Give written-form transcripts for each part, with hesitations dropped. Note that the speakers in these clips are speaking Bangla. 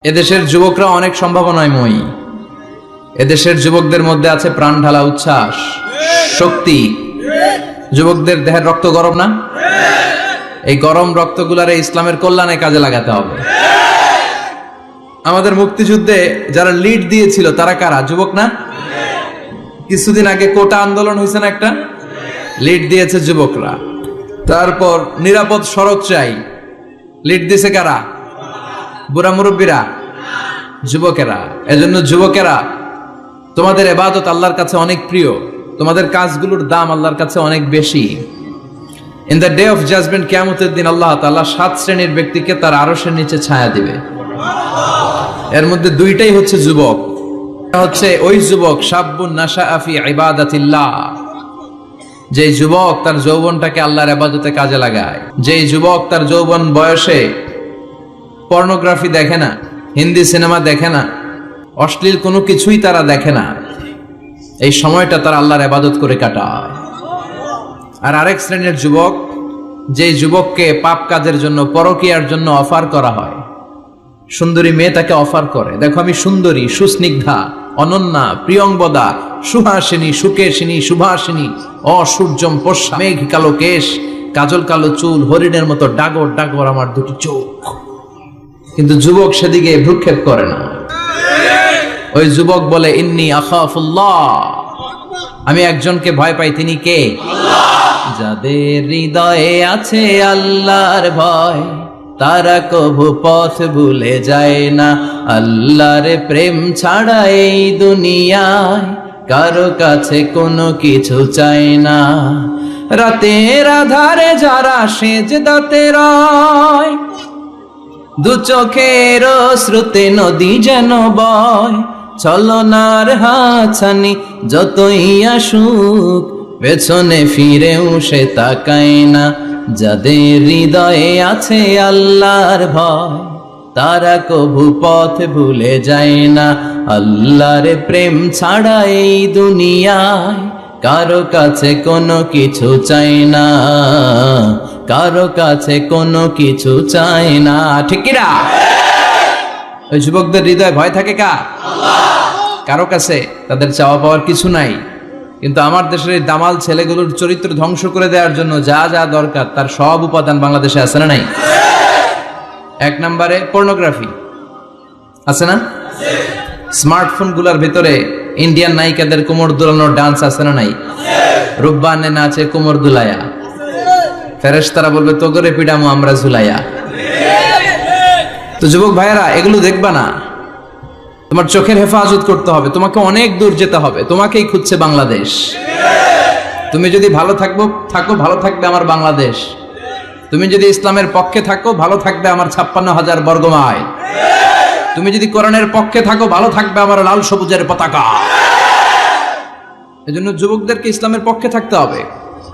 এদেশের যুবকরা অনেক সম্ভাবনাময়ী। এদেশের যুবকদের মধ্যে আছে প্রাণ ঢালা উচ্ছ্বাস, শক্তি। যুবকদের দেহের রক্ত গরম না? এই গরম রক্তগুলারে ইসলামের কল্যাণে কাজে লাগাতে হবে। আমাদের মুক্তিযুদ্ধে যারা লিড দিয়েছিল তারা কারা? যুবক না? কিছুদিন আগে কোটা আন্দোলন হয়েছে না একটা? লিড দিয়েছে যুবকরা। তারপর নিরাপদ সড়ক চাই, লিড দিয়েছে কারা? বুড়া মুরব্বীরা? যুবকেরা। এজন্য যুবকেরা, তোমাদের ইবাদত আল্লাহর কাছে অনেক প্রিয়, তোমাদের কাজগুলোর দাম আল্লাহর কাছে অনেক বেশি। In the day of judgement, কিয়ামতের দিন আল্লাহ তাআলা 7 শ্রেণীর ব্যক্তিকে তার আরশের নিচে ছায়া দিবে। এর মধ্যে দুইটাই হচ্ছে যুবক। হচ্ছে ওই যুবক শাবুন নাশাআ ফি ইবাদাতিল্লাহ, যে যুবক তার যৌবনটাকে আল্লাহর ইবাদতে কাজে লাগায়, যে যুবক তার যৌবন বয়সে পর্নোগ্রাফি দেখে না, হিন্দি সিনেমা দেখে না, অশ্লীল কোনো কিছুই তারা দেখে না, এই সময়টা তারা আল্লাহর ইবাদত করে কাটায়। আর আরেক শ্রেণীর যুবক, যে যুবককে পাপ কাজের জন্য, পরকীয়ার জন্য অফার করা হয়। সুন্দরী মেয়ে তাকে অফার করে, দেখো আমি সুন্দরী, সুস্নিগ্ধা, অনন্যা, প্রিয়ংবদা, সুহাসিনী, সুকেশিনী, সুভাসিনী, অসূর্যম পোষা, মেঘ কালো কেশ, কাজল কালো চুল, হরিণের মতো ডাগর ডাগর আমার দুটি চোখ। কিন্তু যুবক সেদিকে ভ্রুক্ষেপ করে না। ওই যুবক বলে, ইন্নী আখাফুল্লাহ, আমি একজনকে ভয় পাই, তিনি কে? যাদের হৃদয়ে আছে আল্লাহর ভয়, তারা কভু পথ ভুলে যায় না। আল্লাহর প্রেম ছাড়া এই দুনিয়ায় কারো কাছে কোনো কিছু চাই না। রাতের আধারে যারা সেজদাতে রয়, দু চোখের শ্রুতে নদী যেন বয়, ছলনার হাতছানি যতই আসুক, পেছনে ফিরেও সে তাকায় না। যাদের হৃদয়ে আছে আল্লাহর ভয়, তারা কভু পথ ভুলে যায় না। আল্লাহর প্রেম ছাড়া এই দুনিয়ায় কারো কাছে কোনো কিছু চাই না, কারো কাছে কোনো কিছু চাই না। ঠিক কি না? ওই যুবকদের হৃদয়ে ভয় থাকে কার? কারো কাছে তাদের চাওয়া পাওয়ার কিছু নাই। কিন্তু আমার দেশের এই দামাল ছেলেগুলোর চরিত্র ধ্বংস করে দেওয়ার জন্য যা যা দরকার তার সব উপাদান বাংলাদেশে আছে না নাই? এক নম্বরে পর্নোগ্রাফি আছে না? স্মার্টফোন গুলার ভিতরে ইন্ডিয়ান নায়িকাদের কোমর দুলানোর ডান্স আছে না নাই? রূপবানে নাচে কোমর দুলায়া, ফেরেশতারা বলবে তোগরে পিডামো আমরা ঝুলাইয়া। তো যুবক ভাইয়েরা, এগুলো দেখবা না। তোমার চোখের হেফাজত করতে হবে, তোমাকে অনেক দূর যেতে হবে, তোমাকেই খুঁজছে বাংলাদেশ। তুমি যদি ভালো থাকো, ভালো থাকবে আমার বাংলাদেশ। তুমি যদি ইসলামের পক্ষে থাকো, ভালো থাকবে আমার 56,000 বর্গমাইল। তুমি যদি কোরআনের পক্ষে থাকো, ভালো থাকবে আমার লাল সবুজের পতাকা। এজন্য যুবকদেরকে ইসলামের পক্ষে থাকতে হবে।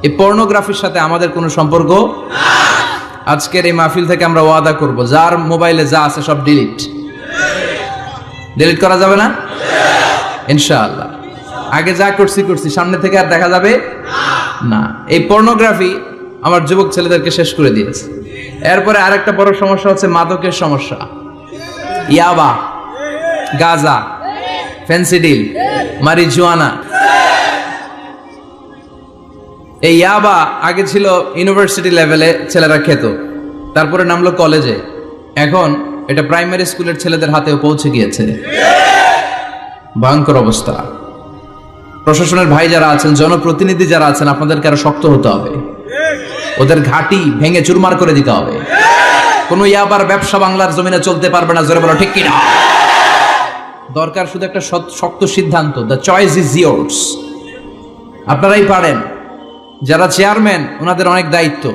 এই পর্নোগ্রাফির সাথে আমাদের কোনো সম্পর্ক। আজকের এই মাহফিল থেকে আমরা ওয়াদা করব, যার মোবাইলে যা আছে সব ডিলিট করা যাবে না ইনশাআল্লাহ। আগে যা করছি, সামনে থেকে আর দেখা যাবে না। এই পর্নোগ্রাফি আমার যুবক ছেলেদেরকে শেষ করে দিয়েছে। এরপরে আরেকটা বড় সমস্যা হচ্ছে মাদকের সমস্যা। ইয়াবা, গাঁজা, ফেন্সিডিল, মারিজুয়ানা। এই ইয়াবা আগে ছিল ইউনিভার্সিটি লেভেলে ছেলেরা খেত, তারপরে নামলো কলেজে, এখন এটা প্রাইমারি স্কুলের ছেলেদের হাতেও পৌঁছে গিয়েছে। ভয়ঙ্কর অবস্থা। প্রশাসনের ভাই যারা আছেন, জনপ্রতিনিধি যারা আছেন, আপনাদেরকে আরো শক্ত হতে হবে। ওদের ঘাঁটি ভেঙে চুরমার করে দিতে হবে। কোন ইয়াবার ব্যবসা বাংলার জমিনে চলতে পারবে না। জোরে বলো ঠিক কিনা? দরকার শুধু একটা শক্ত সিদ্ধান্ত। The choice is years. আপনারাই পারেন। যারা চেয়ারম্যান, ওনাদের অনেক দায়িত্ব।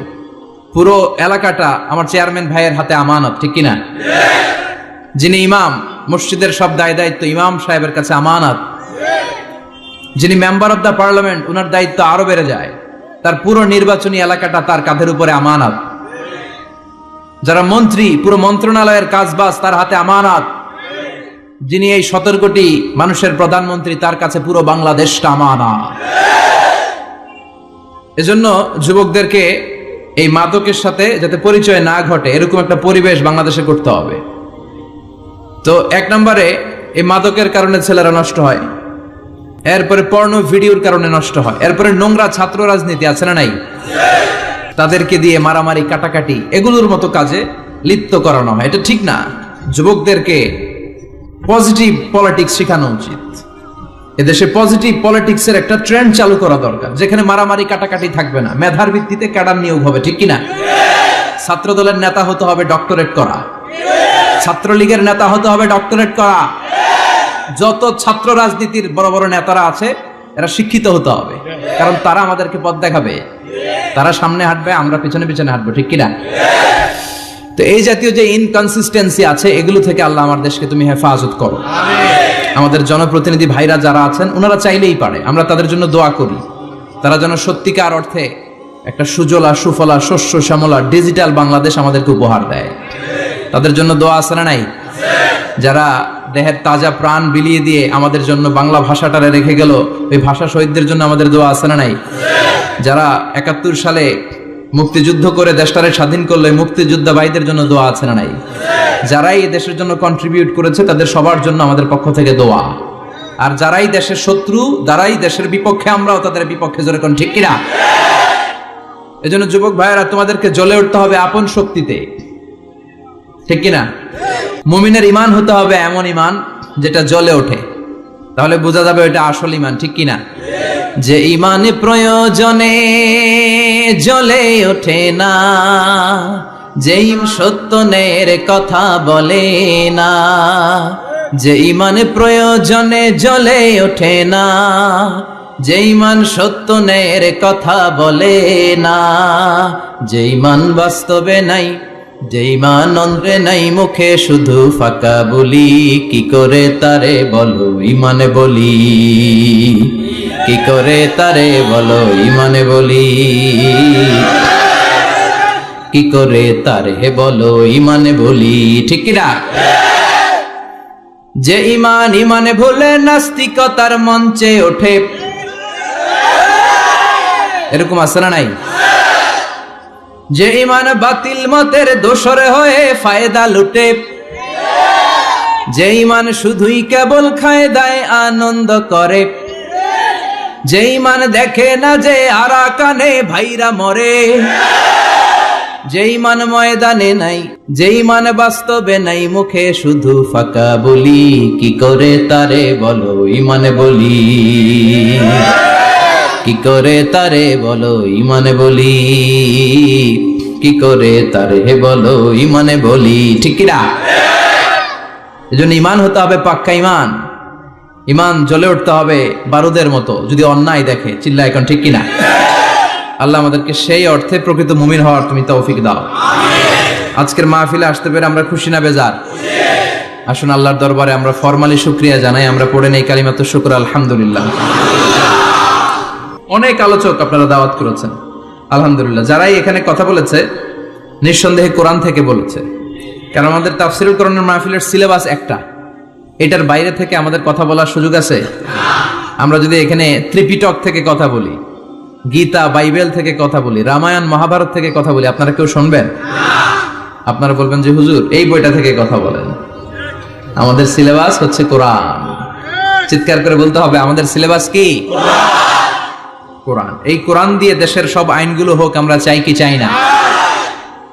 পুরো এলাকাটা আমার চেয়ারম্যান ভাইয়ের হাতে আমানত, ঠিক কিনা? যিনি ইমাম, মসজিদের সব দায়িত্ব ইমাম সাহেবের কাছে আমানত। যিনি মেম্বার অব দ্য পার্লামেন্ট, ওনার দায়িত্ব আরো বেড়ে যায়। তার পুরো নির্বাচনী এলাকাটা তার কাঁধের উপরে আমানত। যারা মন্ত্রী, পুরো মন্ত্রণালয়ের কাজবাজ তার হাতে আমানত। যিনি এই 17 কোটি মানুষের প্রধানমন্ত্রী, তার কাছে পুরো বাংলাদেশটা আমানত। এজন্য যুবকদেরকে এই মাদকের সাথে যাতে পরিচয় না ঘটে, এরকম একটা পরিবেশ বাংলাদেশে করতে হবে। তো এক নম্বরে এই মাদকের কারণে ছেলেরা নষ্ট হয়, এরপরে পর্নো ভিডিওর কারণে নষ্ট হয়, এরপরে নোংরা ছাত্র রাজনীতি আছে না নাই, তাদেরকে দিয়ে মারামারি কাটাকাটি এগুলোর মতো কাজে লিপ্ত করানো হয়। এটা ঠিক না। যুবকদেরকে পজিটিভ পলিটিক্স শেখানো উচিত। এদেশে পজিটিভ পলিটিক্সের একটা ট্রেন্ড চালু করা দরকার, যেখানে মারামারি কাটাকাটি থাকবে না, মেধার ভিত্তিতে ক্যাডার নিয়োগ হবে, ঠিক কিনা? ছাত্র দলের নেতা হতে হবে ডক্টরেট করা, ছাত্রলীগের নেতা হতে হবে ডক্টরেট করা। যত ছাত্র রাজনীতির বড় বড় নেতারা আছে এরা শিক্ষিত হতে হবে, কারণ তারা আমাদেরকে পথ দেখাবে, তারা সামনে হাঁটবে, আমরা পিছনে পিছনে হাঁটবো, ঠিক কিনা? তো এই জাতীয় যে ইনকনসিস্টেন্সি আছে এগুলো থেকে আল্লাহ আমার দেশকে তুমি হেফাজত করো। আমাদের জনপ্রতিনিধি ভাইরা যারা আছেন ওনারা চাইলেই পারে, আমরা তাদের জন্য দোয়া করি, তারা যেন সত্যিকার অর্থে একটা সুজলা সুফলা শস্য শ্যামলা ডিজিটাল বাংলাদেশ আমাদেরকে উপহার দেয়। তাদের জন্য দোয়া আছে না নাই? যারা দেহের তাজা প্রাণ বিলিয়ে দিয়ে আমাদের জন্য বাংলা ভাষাটারে রেখে গেল, ওই ভাষা শহীদদের জন্য আমাদের দোয়া আছে না নাই? যারা ৭১ সালে মুক্তিযুদ্ধ করে দেশটারে স্বাধীন করলো, মুক্তিযোদ্ধা ভাইদের জন্য দোয়া আছে না নাই? যারাই এই দেশের জন্য কন্ট্রিবিউট করেছে তাদের সবার জন্য আমাদের পক্ষ থেকে দোয়া। আর যারাই দেশের শত্রু, যারাই দেশের বিপক্ষে, আমরাও তাদের বিপক্ষে জোরে কোন, ঠিক কিনা? এজন্য যুবক ভাইয়েরা তোমাদেরকে জ্বলে উঠতে হবে আপন শক্তিতে, ঠিক কিনা? মুমিনের ইমান হতে হবে এমন ইমান যেটা জ্বলে ওঠে, তাহলে বোঝা যাবে এটা আসল ইমান, ঠিক কিনা? যে ইমানে প্রয়োজনে জ্বলে ওঠে না, যেই সত্যনের কথা বলে না, যে ইমানে প্রয়োজনে জ্বলে ওঠে না, যে ইমান সত্যনের কথা বলে না, যে ইমান বাস্তবে নাই, যে ইমান অন্তরে নাই, মুখে শুধু ফাঁকা বলি, কি করে তারে বলো ইমানে বলি, কি করে তারে বলো ইমানে বলি, কি করে তারে বলো ইমানে বলি, ঠিক কিনা? যে ইমান ইমানে ভুলে নাস্তিকতার মঞ্চে ওঠে, এরকম আছে না নাই? যে ইমান বাতিল মতের দোসরে হয়ে ফায়দা লুটে, যে ইমান শুধুই কেবল খায় দায় আনন্দ করে, যে ইমান দেখে না যে আরাকানে ভাইরা মরে, যে ইমান ময়দানে নাই, যে ইমান বাস্তবে নাই, মুখে শুধু ফাঁকা বলি, কি করে তারে বলো ইমানে বলি, কি করে তারে বলো ইমানে বলি, কি করে তারে বলো ইমানে বলি, ঠিক কিনা? এজন্য ইমান হতে হবে পাক্কা ইমান, ইমান জ্বলে উঠতে হবে বারুদের মতো যদি অন্যায় দেখে, চিল্লা এখন, ঠিক কিনা? আল্লাহ আমাদেরকে সেই অর্থে প্রকৃত মুমিন হওয়ার তুমি তৌফিক দাও। আজকের মাহফিলে আসতে পেরে আমরা খুশি না বেজার? আসুন আল্লাহর দরবারে আমরা ফরমালি শুকরিয়া জানাই, আমরা পড়ে নেই কালিমাতুশ শুকর, আলহামদুলিল্লাহ। অনেক আলোচক আপনারা দাওয়াত করেছেন, আলহামদুলিল্লাহ। যারাই এখানে কথা বলেছে নিঃসন্দেহে কোরআন থেকে বলেছে, কারণ আমাদের তাফসীরুল কোরআনের মাহফিলের সিলেবাস একটা, এটার বাইরে থেকে আমাদের কথা বলার সুযোগ আছে? আমরা যদি এখানে ত্রিপিটক থেকে কথা বলি, গীতা বাইবেল থেকে কথা বলি, রামায়ণ মহাভারত থেকে কথা বলি, আপনারা কেউ শুনবেন? আপনারা বলবেন যে হুজুর এই বইটা থেকে কথা বলেন। আমাদের সিলেবাস হচ্ছে কোরআন। চিৎকার করে বলতে হবে, আমাদের সিলেবাস কি? কোরআন। এই কোরআন দিয়ে দেশের সব আইনগুলো হোক, আমরা চাই কি চাই না?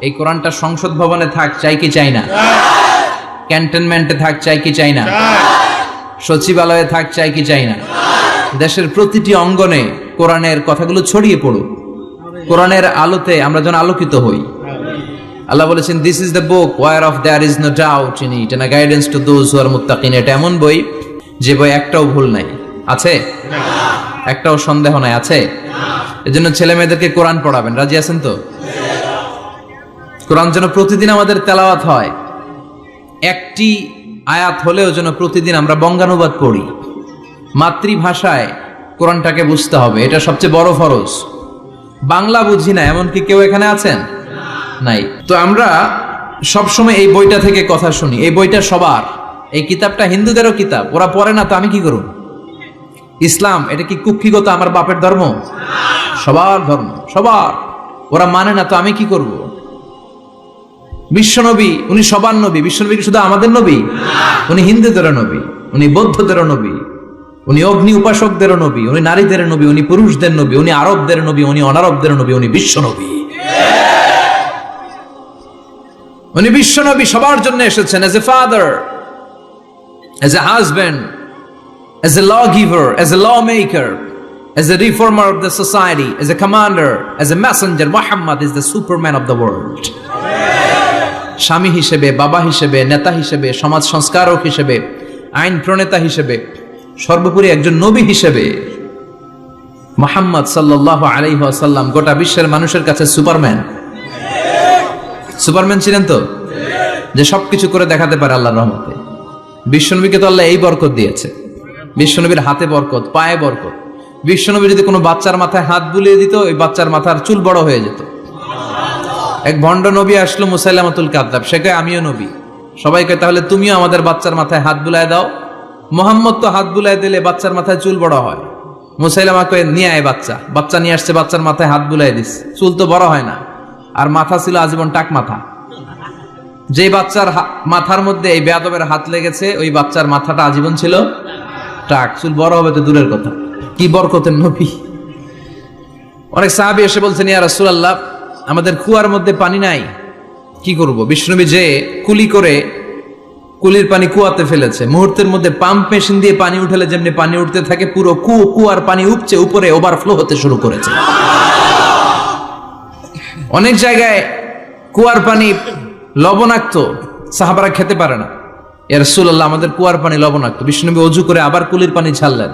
এই কোরআনটা সংসদ ভবনে থাক, চাই কি চাই না? ক্যান্টনমেন্টে থাক, চাই কি চাই না? সচিবালয়ে থাক, চাই কি চাই না? দেশের প্রতিটি অঙ্গনে কোরআনের কথাগুলো ছড়িয়ে পড়ুক, কোরআনের আলোতে আমরা যেন আলোকিত হই। আল্লাহ বলেছেন, this is the book where of there is no doubt in it and a guidance to those who are মুত্তাকিন। এটা এমন বই যে বই একটাও ভুল নাই, আছে? একটাও সন্দেহ নাই, আছে? এজন্য ছেলে মেয়েদেরকে কোরআন পড়াবেন, রাজি আছেন তো? কোরআন যেন প্রতিদিন আমাদের তেলাওয়াত হয়, একটি আয়াত হলেও যেন প্রতিদিন আমরা বঙ্গানুবাদ পড়ি। মাতৃভাষায় কোরআনটাকে বুঝতে হবে, এটা সবচেয়ে বড় ফরজ। বাংলা বুঝি না এমন কি কেউ এখানে আছেন? নাই। তো আমরা সবসময় এই বইটা থেকে কথা শুনি, এই বইটা সবার, এই কিতাবটা হিন্দুদেরও কিতাব, ওরা পড়ে না তো আমি কি করব? ইসলাম এটা কি কুক্ষিগত আমার বাপের ধর্ম? সবার ধর্ম, সবার। ওরা মানে না তো আমি কি করব? বিশ্বনবী উনি সবার নবী। বিশ্বনবী কি শুধু আমাদের নবী? উনি হিন্দুদেরও নবী, উনি বৌদ্ধদেরও নবী, উনি অগ্নি উপাসকদেরও নবী, উনি নারীদের নবী, উনি পুরুষদের নবী, উনি আরবদের নবী, উনি অনারবদের নবী, উনি বিশ্বনবী। উনি বিশ্বনবী সবার জন্য এসেছেন, as a father, as a husband, as a lawgiver, as a lawmaker, as a reformer of the society, as a commander, as a messenger. Muhammad is the superman of the world. স্বামী হিসেবে, বাবা হিসেবে, নেতা হিসেবে, সমাজ সংস্কারক হিসেবে, আইন প্রণেতা হিসেবে, সর্বোপরি একজন নবী হিসেবে মুহাম্মদ সাল্লাল্লাহু আলাইহি ওয়াসাল্লাম গোটা বিশ্বের মানুষের কাছে সুপারম্যান। সুপারম্যান ছিলেন তো, যে সবকিছু করে দেখাতে পারে আল্লাহর রহমতে। বিশ্বনবীকে তো আল্লাহ এই বরকত দিয়েছে, বিশ্বনবীর হাতে বরকত, পায়ে বরকত। বিশ্বনবী যদি কোনো বাচ্চার মাথায় হাত বুলিয়ে দিত, ওই বাচ্চার মাথার চুল বড় হয়ে যেত। এক ভণ্ড নবী আসলো, মুসাইলামাতুল কাযযাব, সে কয় আমিও নবী। সবাই কয় তাহলে তুমিও আমাদের বাচ্চার মাথায় হাত বুলায় দাও। মুহাম্মদ তো হাত বুলায় দিলে বাচ্চার মাথায় চুল বড় হয়। মুসাইলামা কয় নিয়ে আয় বাচ্চা। বাচ্চা নিয়ে আসছে, বাচ্চার মাথায় হাত বুলায় দিস, চুল তো বড় হয় না। আর মাথা ছিল আজীবন টাক মাথা। যে বাচ্চার মাথার মধ্যে এই বেয়াদবের হাত লেগেছে, ওই বাচ্চার মাথাটা আজীবন ছিল টাক, চুল বড় হবে তো দূরের কথা। কি বরকতের নবী! অনেক সাহাবী এসে বলছেন, ইয়া রাসূলুল্লাহ, আমাদের কুয়ার মধ্যে পানি নাই, কি করব? বিশ্বনবী যে কুলি করে কুলির পানি কুয়াতে ফেলেছে, মুহূর্তের মধ্যে পাম্প মেশিন দিয়ে পানি উঠালে যেমনি পানি উঠতে থাকে, পুরো কুয়ার পানি উপচে উপরে ওভারফ্লো হতে শুরু করেছে। অনেক জায়গায় কুয়ার পানি লবণাক্ত, সাহাবারা খেতে পারে না। ইয়া রাসূলুল্লাহ, আমাদের কুয়ার পানি লবণাক্ত। বিশ্বনবী ওযু করে আবার কুলির পানি ছাড়লেন,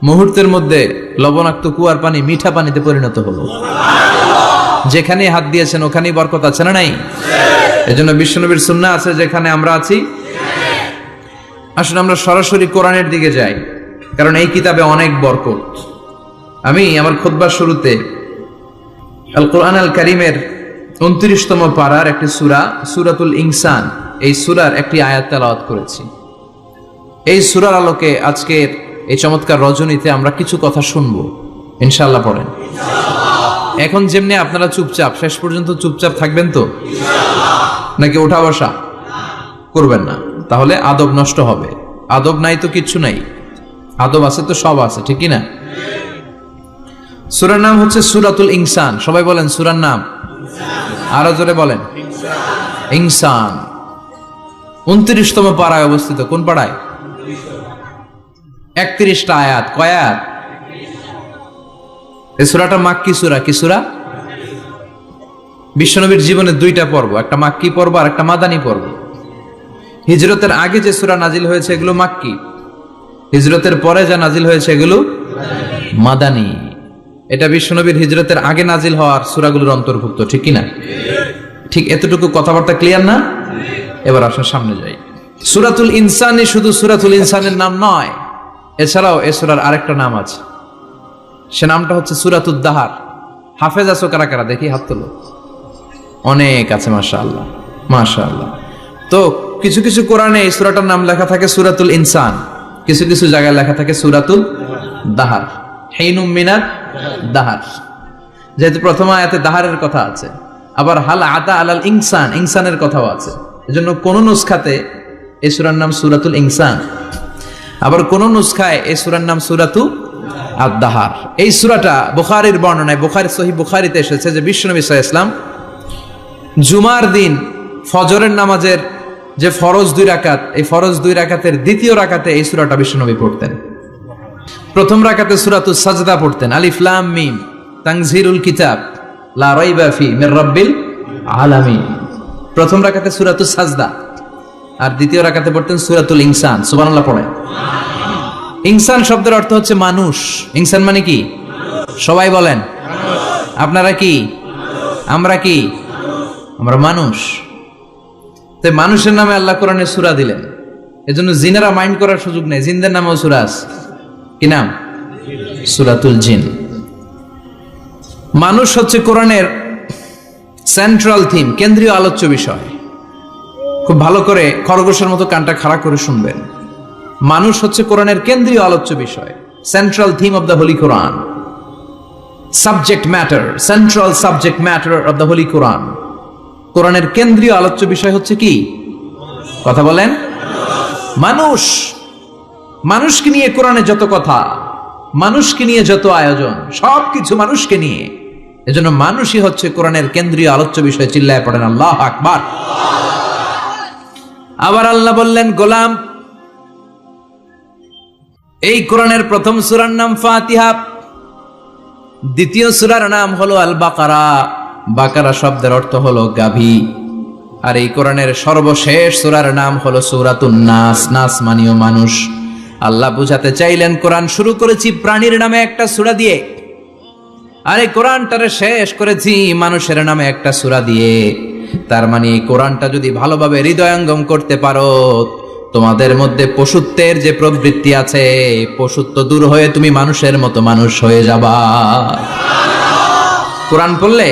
মুহূর্তের মধ্যে লবণাক্ত কুয়ার পানি মিঠা পানিতে পরিণত হলো। যেখানে হাত দিয়েছেন ওখানেই বরকত আছে না নাই? এজন্য বিশ্বনবীর সুন্নাহ আছে, যেখানে আমরা আছি। আসলে আমরা সরাসরি কোরআনের দিকে যাই, কারণ এই কিতাবে অনেক বরকত। আমি আমার খুতবার শুরুতে আল কোরআন আল কারীমের 29তম পারার একটি সূরা, সূরাতুল ইনসান, এই সূরার একটি আয়াত তেলাওয়াত করেছি। এই সূরার আলোকে আজকের এই চমৎকার রজনীতে আমরা কিছু কথা শুনবো ইনশাআল্লাহ। পড়েন। এখন যেমনি আপনারা চুপচাপ, শেষ পর্যন্ত চুপচাপ থাকবেন তো? নাকি ওঠা বসা করবেন না? তাহলে আদব নষ্ট হবে। আদব নাই তো কিচ্ছু নাই, আদব আছে তো সব আছে, ঠিক না? সূরার নাম হচ্ছে সূরাতুল ইনসান। সবাই বলেন সূরার নাম, আরো জোরে বলেন ইনসান। 29তম পারায় অবস্থিত। কোন পাড়ায়? 31টা আয়াত। কয় আয়াত? এই সূরাটা মাক্কি সূরা। কি সূরা? বিশ্বনবীর জীবনের দুইটা পর্ব, একটা মাক্কি পর্ব আর একটা মাদানী পর্ব। হিজরতের আগে যে সূরা নাজিল হয়েছে এগুলো মাক্কি, হিজরতের পরে যা নাজিল হয়েছে এগুলো মাদানী। এটা বিশ্বনবীর হিজরতের আগে নাজিল হওয়ার সূরাগুলোর অন্তর্ভুক্ত, ঠিক কি না? ঠিক এতটুকু কথাবার্তা ক্লিয়ার না? এবার আসুন সামনে যাই। সূরাতুল ইনসানই শুধু সূরাতুল ইনসানের নাম নয়, এছাড়াও এই সূরার আরেকটা নাম আছে, সে নামটা হচ্ছে সূরাতুদ দাহার। হাফেজ আছো কারা কারা? দেখি হাত তোলো। অনেক আছে, মাশাআল্লাহ মাশাআল্লাহ। তো কিছু কিছু কোরআনে এই সূরাটার নাম লেখা থাকে সূরাতুল ইনসান, কিছু কিছু জায়গায় লেখা থাকে সূরাতুল দাহার, হিনুম মিনাত দাহার। যেহেতু প্রথম আয়াতে দাহারের কথা আছে, আবার হাল আতা আলাল ইনসান, ইনসানের কথাও আছে। এজন্য কোন নুসখাতে এই সূরার নাম সূরাতুল ইনসান, আবার কোন নুসখায় এই সূরার নাম সূরাতু আদ-দাহার। এই সূরাটা বুখারীর বর্ণনায়, বুখারী সহিহ বুখারীতে এসেছে যে বিশ্বনবী সাল্লাল্লাহু আলাইহি ওয়াসাল্লাম জুমার দিন ফজরের নামাজের যে ফরজ 2 রাকাত, এই ফরজ 2 রাকাতের দ্বিতীয় রাকাতে এই সূরাটা বিশ্বনবী পড়তেন। প্রথম রাকাতে সূরাতুস সাজদা পড়তেন, আলিফ লাম মিম তানজিলুল কিতাব লা রাইবা ফি মির রাব্বিল আলামিন। প্রথম রাকাতে সূরাতুস সাজদা, আর দ্বিতীয় রাকাতে পড়তেন সূরাতুল ইনসান। সুবহানাল্লাহ পড়েন। ইনসান শব্দের অর্থ হচ্ছে মানুষ। ইনসান মানে কি? সবাই বলেন। আপনারা কি? আমরা কি? আমরা মানুষ। তো মানুষের নামে আল্লাহ কোরআনে সূরা দিলেন, এজন্য জিনেরা মাইন্ড করার সুযোগ নেই। জিনদের নামেও সূরা আছে। কি নাম? সূরাতুল জিন। মানুষ হচ্ছে কোরআনের সেন্ট্রাল থিম, কেন্দ্রীয় আলোচ্য বিষয়। খুব ভালো করে খরগোশের মতো কানটা খাড়া করে শুনবেন। মানুষ হচ্ছে কোরআনের কেন্দ্রীয় আলোচ্য বিষয়, central theme of the holy Quran, subject matter, central subject matter of the holy Quran. কোরআনের কেন্দ্রীয় আলোচ্য বিষয় হচ্ছে কি? কথা বলেন। মানুষ। মানুষকে নিয়ে কোরআনে যত কথা, মানুষকে নিয়ে যত আয়োজন, সবকিছু মানুষকে নিয়ে। এজন্য মানুষই হচ্ছে কোরআনের কেন্দ্রীয় আলোচ্য বিষয়। চিল্লায় পড়েন আল্লাহু আকবার। আবার আল্লাহ বললেন, গোলাম, এই কোরআনের প্রথম সূরার নাম ফাতিহা, দ্বিতীয় সূরার নাম হলো আল বাকারা। বাকারা শব্দের অর্থ হলো গাভী। আর এই কোরআনের সর্বশেষ সূরার নাম হলো সূরাতুন নাস। নাস মানেও মানুষ। আল্লাহ বুঝাতে চাইলেন, কোরআন শুরু করেছি প্রাণীর নামে একটা সূরা দিয়ে, আর এই কোরআনটারে শেষ করেছি মানুষের নামে একটা সূরা দিয়ে। তার মানে এই কোরআনটা যদি ভালোভাবে হৃদয়ঙ্গম করতে পারো, তোমাদের মধ্যে পশুত্বের যে প্রবৃত্তি আছে, পশুত্ব দূর হয়ে তুমি মানুষের মতো মানুষ হয়ে যাবা। কোরআন পড়লে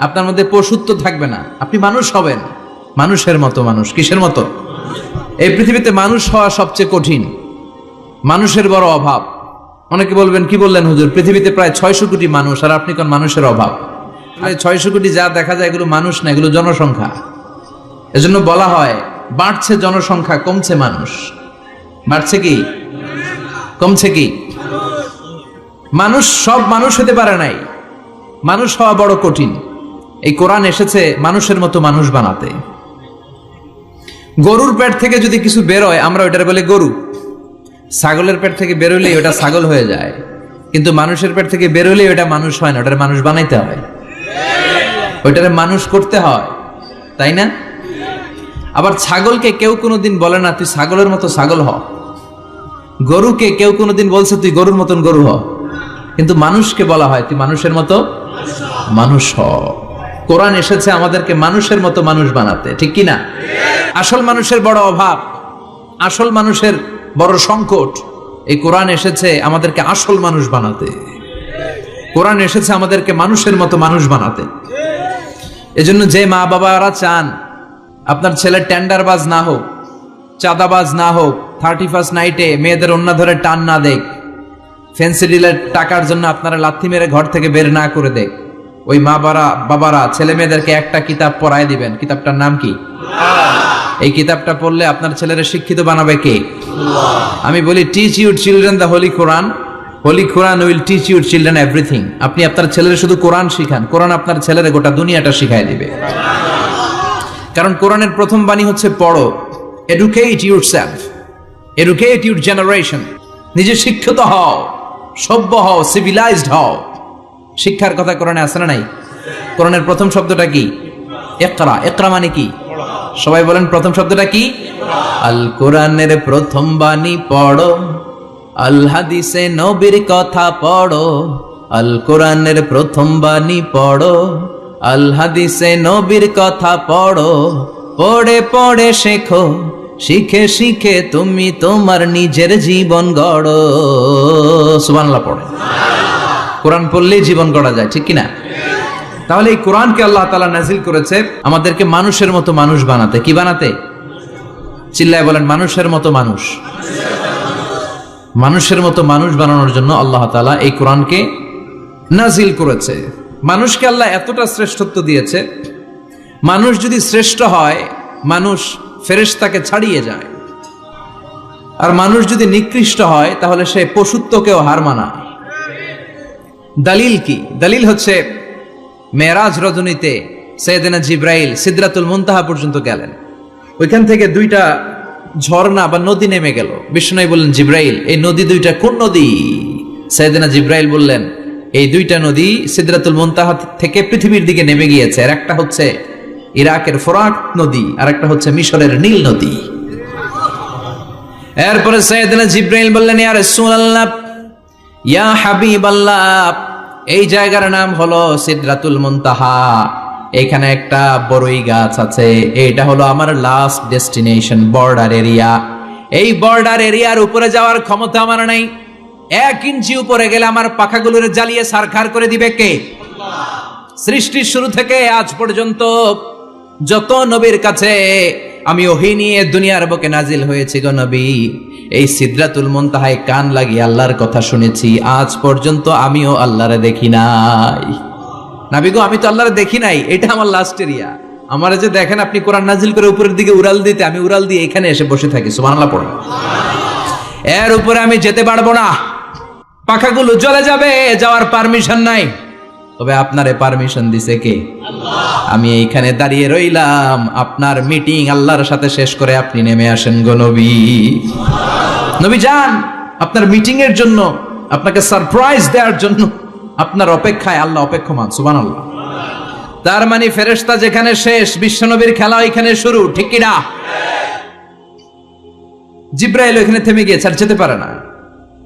আপনার মধ্যে পশুত্ব থাকবে না, আপনি মানুষ হবেন, মানুষের মতো মানুষ। কিসের মতো? এই পৃথিবীতে মানুষ হওয়া সবচেয়ে কঠিন, মানুষের বড় অভাব। অনেকে বলবেন, কি বললেন হুজুর, পৃথিবীতে প্রায় 600 কোটি মানুষ আর আপনি কোন মানুষের অভাব? 600 কোটি যা দেখা যায় এগুলো মানুষ না, এগুলো জনসংখ্যা। এজন্য বলা হয়, বাড়ছে জনসংখ্যা, কমছে মানুষ। বাড়ছে কি কমছে কি? মানুষ সব মানুষ হতে পারে নাই, মানুষ হওয়া বড় কঠিন। এই কোরআন এসেছে মানুষের মতো মানুষ বানাতে। গরুর পেট থেকে যদি কিছু বেরোয় আমরা ওইটার বলে গরু, ছাগলের পেট থেকে বেরোলে ওটা ছাগল হয়ে যায়, কিন্তু মানুষের পেট থেকে বেরোলে ওটা মানুষ হয় না, ওটার মানুষ বানাইতে হয়, ওইটারে মানুষ করতে হয়, তাই না? আবার ছাগলকে কেউ কোনোদিন বলে না তুই ছাগলের মতো ছাগল হ, গরুকে কেউ কোনোদিন বলছে তুই গরুর মতন গরু হ, কিন্তু মানুষকে বলা হয় তুই মানুষের মতো মানুষ হ। কোরআন এসেছে আমাদেরকে মানুষের মতো মানুষ বানাতে, ঠিক কি না? আসল মানুষের বড় অভাব, আসল মানুষের বড় সংকট। এই কোরআন এসেছে আমাদেরকে আসল মানুষ বানাতে। কোরআন এসেছে আমাদেরকে মানুষের মতো মানুষ বানাতে। এজন্য যে মা বাবারা চান আপনার ছেলে টেন্ডারবাজ না হোক, চাঁদাবাজ না হোক, 31st নাইটে মেয়েদের ওন্না ধরে টান না দেখ, ফেন্সি ডিলের টাকার জন্য আপনারা লাথি মেরে ঘর থেকে বের না করে দেখ, ওই মা বাবারা ছেলে মেয়েদেরকে একটা কিতাব পড়ায় দিবেন। কিতাবটার নাম কি? এই কিতাবটা পড়লে আপনার ছেলেরা শিক্ষিত বানাবে কে? আমি বলি, teach your children the holy Quran, holy Quran will teach your children everything. আপনি আপনার ছেলেরা শুধু কোরআন শিখান, কোরআন আপনার ছেলেরা গোটা দুনিয়াটা শিখাই দিবে। কারণ কোরআনের প্রথম বাণী হচ্ছে পড়ো। Educate yourself, educate your generation. নিজে শিক্ষিত হও, সভ্য হও, সিভিলাইজড হও। শিক্ষার কথা কোরআনে আছে না নাই? কোরআনের প্রথম শব্দটা কি? ইকরা। ইকরা মানে কি? সবাই বলেন প্রথম শব্দটা কি? আল কোরআনের প্রথম বাণী পড়ো, আল হাদিসে নবীর কথা পড়ো। আল কোরআনের প্রথম বাণী পড়ো, আল হাদিসে নবীর কথা পড়ো। পড়ে পড়ে শেখো, শিখে শিখে তুমি তোমার নিজের জীবন গড়ো। সুবহানাল্লাহ পড়ে। কোরআন পড়লেই জীবন গড়া যায়, ঠিক কিনা? তাহলে এই কোরআনকে আল্লাহ তাআলা নাজিল করেছে আমাদেরকে মানুষের মতো মানুষ বানাতে। কি বানাতে? চিল্লায় বলেন, মানুষের মতো মানুষ। মানুষের মতো মানুষ বানানোর জন্য আল্লাহ তাআলা এই কোরআনকে নাজিল করেছে। মানুষকে আল্লাহ এতটা শ্রেষ্ঠত্ব দিয়েছে, মানুষ যদি শ্রেষ্ঠ হয় মানুষ ফেরেশতাকে ছাড়িয়ে যায়, আর মানুষ যদি নিকৃষ্ট হয় তাহলে সে পশুত্বকেও হার মানায়। দলিল কি? দলিল হচ্ছে মেরাজ রজনীতে সাইয়েদনা জিব্রাইল সিদরাতুল মুনতাহা পর্যন্ত গেলেন, ওইখান থেকে দুইটা ঝর্ণা বা নদী নেমে গেল। বিষ্ণু বললেন, জিব্রাইল এই নদী দুইটা কোন নদী? সাইয়েদনা জিব্রাইল বললেন, এই দুইটা নদী সিদরাতুল মুনতাহা থেকে পৃথিবীর দিকে নেমে গিয়েছে। আর একটা হচ্ছে ইরাকের ফোরাত নদী, আর একটা হচ্ছে মিশরের নীল নদী। এরপরে সাইয়েদনা জিব্রাইল বললেন, ইয়া রাসূলুল্লাহ, ইয়া হাবিবাল্লাহ, এই জায়গার নাম হলো সিদরাতুল মুনতাহা, এখানে একটা বড়ই গাছ আছে, এটা হলো আমার লাস্ট ডেস্টিনেশন, বর্ডার এরিয়া। এই বর্ডার এরিয়ার উপরে যাওয়ার ক্ষমতা আমার নাই। 1 ইঞ্চি উপরে গেলে আমার পাখাগুলোরে জ্বালিয়ে সারখার করে দিবে কে? সৃষ্টির শুরু থেকে আজ পর্যন্ত যত নবীর কাছে আমি ওহী নিয়ে দুনিয়ার বুকে নাজিল হয়েছি গো নবী, এই সিদরাতুল মুনতাহায় কান লাগিয়ে আল্লাহর কথা শুনেছি। আজ পর্যন্ত আমিও আল্লাহরে দেখি নাই। নবী গো, আমি তো আল্লাহরে দেখি নাই, এটা আমার লাস্ট এরিয়া। আমারে যে দেখেন আপনি কোরআন নাজিল করে উপরের দিকে উড়াল দিতে, আমি উড়াল দিয়ে এখানে এসে বসে থাকি, সুবহানাল্লাহ পড়ে। এর উপরে আমি যেতে পারবো না, পাখাগুলো জ্বলে যাবে, যাওয়ার পারমিশন নাই। তবে আপনারে পারমিশন দিছে কে? আমি এইখানে দাঁড়িয়ে রইলাম, আপনার মিটিং আল্লাহর সাথে শেষ করে আপনি নেমে আসেন গো নবী। নবী যান, আপনার মিটিং এর জন্য, আপনাকে সারপ্রাইজ দেওয়ার জন্য আপনার অপেক্ষায় আল্লাহ অপেক্ষমান, সুবহানাল্লাহ। তার মানে ফেরেশতা যেখানে শেষ, বিশ্বনবীর খেলা এখানে শুরু, ঠিক কি না? জিব্রাইল ওখানে থেমে গিয়েছে, আর যেতে পারে না।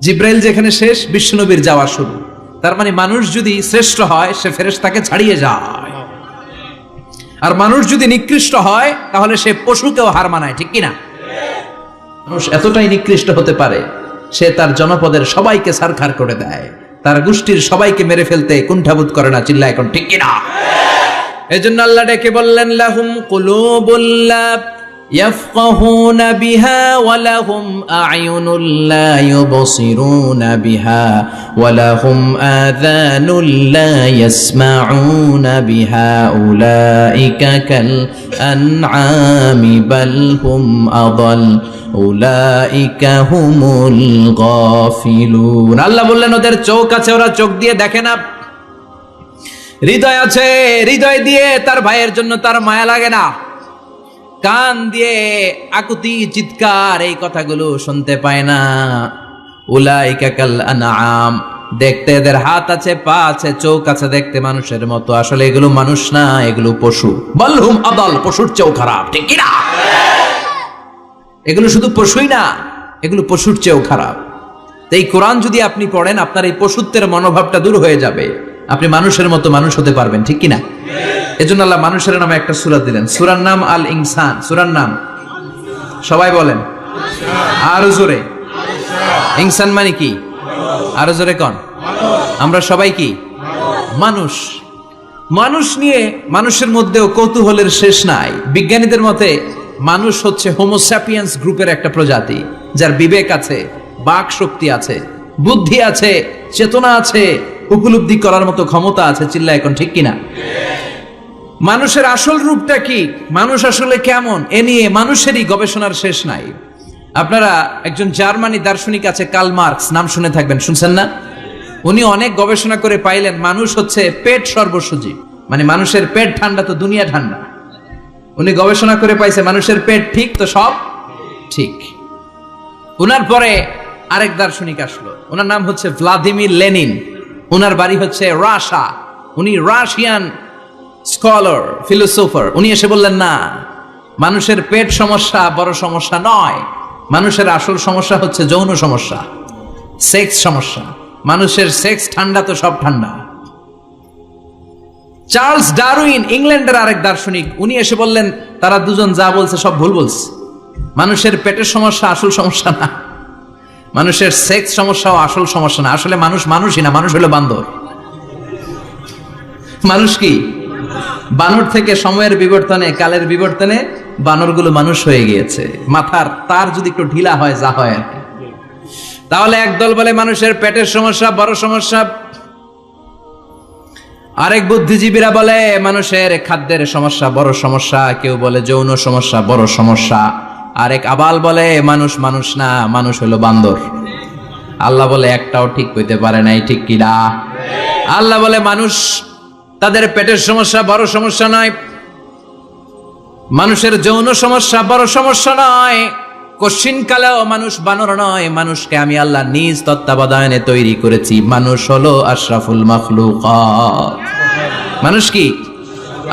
জিব্রাইল যেখানে শেষ, বিশ্বনবীর যাওয়া শুরু। তার মানে মানুষ যদি শ্রেষ্ঠ হয়, সে ফেরেশতাকে ছাড়িয়ে যায়, আর মানুষ যদি নিকৃষ্ট হয়, তাহলে সে পশুকেও হার মানায়, ঠিক কি না? মানুষ এতটাই নিকৃষ্ট হতে পারে, সে তার জনপদের সবাইকে ছারখার করে দেয়, তার গোষ্ঠীর সবাইকে মেরে ফেলতে কুণ্ঠাবোধ করে না। চিল্লা এখন ঠিক কি না? এজন্য আল্লাহ ডেকে বললেন, লাহুম কুলুবুল লা ইয়াফকাহুনা বিহা ওয়া লাহুম আ'য়ুনুল লা ইউবসিরুনা বিহা ওয়া লাহুম আযানুল লা ইয়াসমাউনা বিহা উলাইকা কাল আনআমি বাল হুম আযাল উলাইকা হুমুল গাফিলুন। আল্লাহ বললেন, ওদের চোখ আছে, ওরা চোখ দিয়ে দেখে না। হৃদয় আছে, হৃদয় দিয়ে তার ভাইয়ের জন্য তার মায়া লাগে না। কান দিয়ে আকুতি চিৎকার এই কথাগুলো শুনতে পায় না। উলাইকা কাল আনআম, দেখতে এদের হাত আছে, পা আছে, চোখ আছে, দেখতে মানুষের মতো, আসলে এগুলো মানুষ না, এগুলো পশু। বালহুম আদাল, পশুর চেয়েও খারাপ, ঠিক কি না? এগুলো শুধু পশুই না, এগুলো পশুর চেয়েও খারাপ। এই কোরআন যদি আপনি পড়েন, আপনার এই পশুত্বের মনোভাবটা দূর হয়ে যাবে, আপনি মানুষের মতো মানুষ হতে পারবেন, ঠিক কিনা? এজন্য আল্লাহ মানুষের নামে একটা সূরা দিলেন, সূরার নাম আল ইনসান। সূরার নাম সবাই বলেন আরো জোরে। ইনসান মানে কি? আরো জোরে কোন? আমরা সবাই কি? মানুষ। মানুষ নিয়ে মানুষের মধ্যেও কৌতূহলের শেষ নাই। বিজ্ঞানীদের মতে মানুষ হচ্ছে হোমোস্যাপিয়েন্স গ্রুপের একটা প্রজাতি, যার বিবেক আছে, বাক শক্তি আছে, বুদ্ধি আছে, চেতনা আছে, উপলব্ধি করার মতো ক্ষমতা আছে। চিল্লা এখন ঠিক কিনা? মানুষের আসল রূপটা কি, মানুষ আসলে কেমন, এ নিয়ে মানুষেরই গবেষণার শেষ নাই। আপনারা একজন জার্মানি দার্শনিক আছে, কার্ল মার্কস, নাম শুনে থাকবেন, শুনছেন না? উনি অনেক গবেষণা করে পাইলেন মানুষ হচ্ছে পেট সর্বসজীব, মানে মানুষের পেট ঠান্ডা তো দুনিয়া ঠান্ডা। উনি গবেষণা করে পাইছে মানুষের পেট ঠিক তো সব ঠিক। উনার পরে আরেক দার্শনিক আসলো, ওনার নাম হচ্ছে ভ্লাদিমির লেনিন। উনার বাড়ি হচ্ছে রাশিয়া, উনি রাশিয়ান স্কলার, ফিলোসোফার। উনি এসে বললেন, না, মানুষের পেট সমস্যা বড় সমস্যা নয়, মানুষের আসল সমস্যা হচ্ছে যৌন সমস্যা, সেক্স সমস্যা। মানুষের সেক্স ঠান্ডা তো সব ঠান্ডা। চার্লস ডারউইন, ইংল্যান্ডের আরেক দার্শনিক, উনি এসে বললেন, তারা দুজন যা বলছে সব ভুল বলছে, মানুষের পেটের সমস্যা আসল সমস্যা না, মানুষের সেক্স সমস্যাও আসল সমস্যা না। আসলে মানুষ মানুষই না, মানুষ হলো বান্দর। মানুষ কি? বানর থেকে সময়ের বিবর্তনে, কালের বিবর্তনে বানরগুলো মানুষ হয়ে গিয়েছে। মাথার তার যদি একটু ঢিলা হয়, যা হয় আর কি। তাহলে একদল বলে মানুষের পেটের সমস্যা বড় সমস্যা, আরেক বুদ্ধিজীবীরা বলে মানুষের খাদ্যের সমস্যা বড় সমস্যা, কেউ বলে যৌন সমস্যা বড় সমস্যা, আরেক আবাল বলে মানুষ মানুষ না, মানুষ হলো বান্দর। আল্লাহ বলে একটাও ঠিক হইতে পারে নাই, ঠিক কিনা? আল্লাহ বলে মানুষ, তাদের পেটের সমস্যা বড় সমস্যা নয়, মানুষের যৌন সমস্যা বড় সমস্যা নয়, কশিন কালেও মানুষ বানর নয়। মানুষকে আমি আল্লাহ নিজ তত্ত্বাবধানে তৈরি করেছি। মানুষ হলো আশরাফুল মাখলুকাত। মানুষ কি?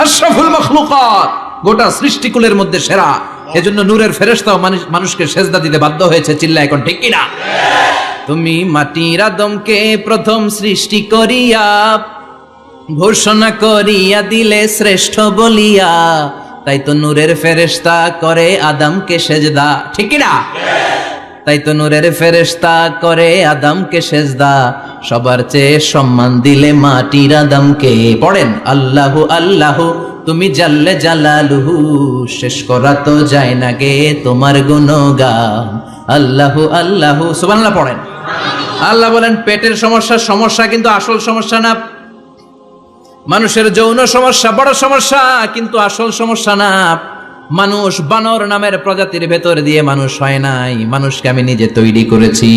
আশরাফুল মাখলুকাত, গোটা সৃষ্টিকুলের মধ্যে সেরা। এজন্য নূরের ফেরেশতাও মানুষকে সেজদা দিতে বাধ্য হয়েছে। চিল্লা এখন ঠিক কিনা? তুমি মাটির আদমকে প্রথম সৃষ্টি করিয়া ঘোষণা করিয়া দিলে শ্রেষ্ঠ বলিয়া, তাই তো নূরের ফেরেশতা করে আদমকে সেজদা, ঠিক কি না? তাই তো নূরের ফেরেশতা করে আদমকে সেজদা, সবার চেয়ে সম্মান দিলে মাটির আদমকে। পড়েন আল্লাহু আল্লাহু তুমি জাল্লে জালালুহু, শেষ করা তো যায় না গে তোমার গুণগান। আল্লাহু আল্লাহু, সুবহানাল্লাহ পড়েন। আল্লাহ বলেন পেটের সমস্যা সমস্যা, কিন্তু আসল সমস্যা না। মানুষের যৌন সমস্যা বড় সমস্যা, কিন্তু আসল সমস্যা না। মানুষ বানর নামের প্রজাতির ভেতর দিয়ে মানুষ হয় নাই, মানুষকে আমি নিজে তৈরি করেছি,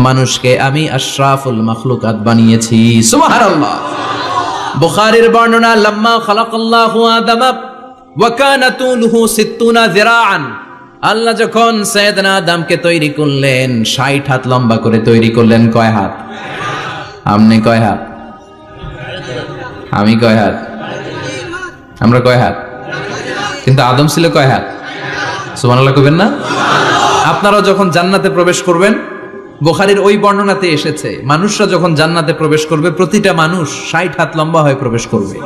মানুষকে আমি আশরাফুল মাখলুকাত বানিয়েছি। সুবহানাল্লাহ। বুখারীর বর্ণনা, লাম্মা খালাকাল্লাহু আদামা ওয়া কানা তুলুহু 60 যিরাআন, আল্লাহ যখন সাইয়েদনা আদমকে তৈরি করলেন 60 হাত লম্বা করে তৈরি করলেন। কয় হাত? আপনি কয় হাত? আমি কয় হাত? আমরা কয় হাত? কিন্তু আদম ছিল কয় হাত? সুবহানাল্লাহ কইবেন না? আপনারা যখন জান্নাতে প্রবেশ করবেন, বুখারীর ওই বর্ণনাতে এসেছে, মানুষরা যখন জান্নাতে প্রবেশ করবে প্রতিটা মানুষ 60 হাত লম্বা হয়ে প্রবেশ করবে।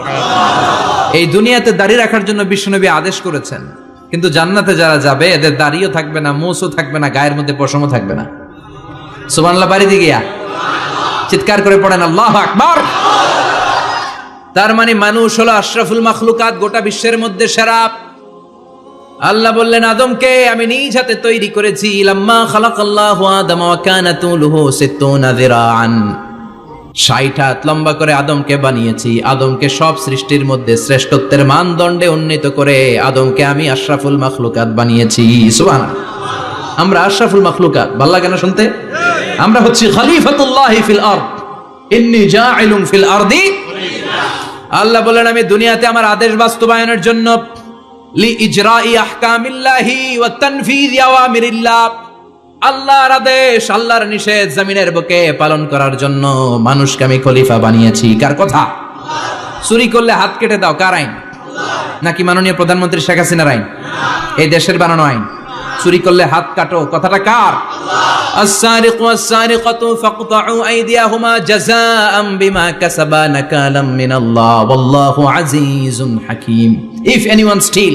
এই দুনিয়াতে দাড়ি রাখার জন্য বিশ্বনবী আদেশ করেছেন, কিন্তু জান্নাতে যারা যাবে এদের দাড়িও থাকবে না, মোছও থাকবে না, গায়ের মধ্যে পশমও থাকবে না। সুবহানাল্লাহ বাড়িতে গিয়া চিৎকার করে পড়েন আল্লাহু আকবার। তার মানে মানুষ হলো আশরাফুল মাখলুকাত, গোটা বিশ্বের মধ্যে সেরা। আল্লাহ বললেন আদমকে আমি নিজ হাতে তৈরি করেছি। লাম্মা খালাকাল্লাহু আদামা ওয়া কানা তুলুহু 60 যিরাআন, 60 হাত লম্বা করে আদমকে বানিয়েছি। আদমকে সব সৃষ্টির মধ্যে শ্রেষ্ঠত্বের মানদণ্ডে উন্নীত করে আদমকে আমি আশরাফুল মাখলুকাত বানিয়েছি। সুবহানাল্লাহ। আমরা আশরাফুল মাখলুকাত, ভালো লাগে না শুনতে? আমরা হচ্ছি খলিফাতুল্লাহি ফিল আরদ, ইন্নী জাইলুন ফিল আরদি। আল্লাহ বলেন আমি দুনিয়াতে আমার আদেশ বাস্তবায়নের জন্য, লি ইজরাই আহকামিল্লাহি ওয়া তানফিযি আওয়ামিরিল্লাহ, আল্লাহর আদেশ আল্লাহর নিষেধ জমিনের বুকে পালন করার জন্য মানুষকে আমি খলিফা বানিয়েছি। কার কথা? চুরি করলে হাত কেটে দাও, কার আইন? নাকি মাননীয় প্রধানমন্ত্রী শেখ হাসিনার আইন? এই দেশের বানানো আইন। চুরি করলে হাত কাটো, কথাটা কার? আস-সারিকু ওয়াস-সারিকাতু ফাকতাউ আইদিয়াহুমা জাযাআম বিমা কাসাবা নাকালাম মিনাল্লাহ ওয়াল্লাহু আজিজুন হাকীম। If anyone steal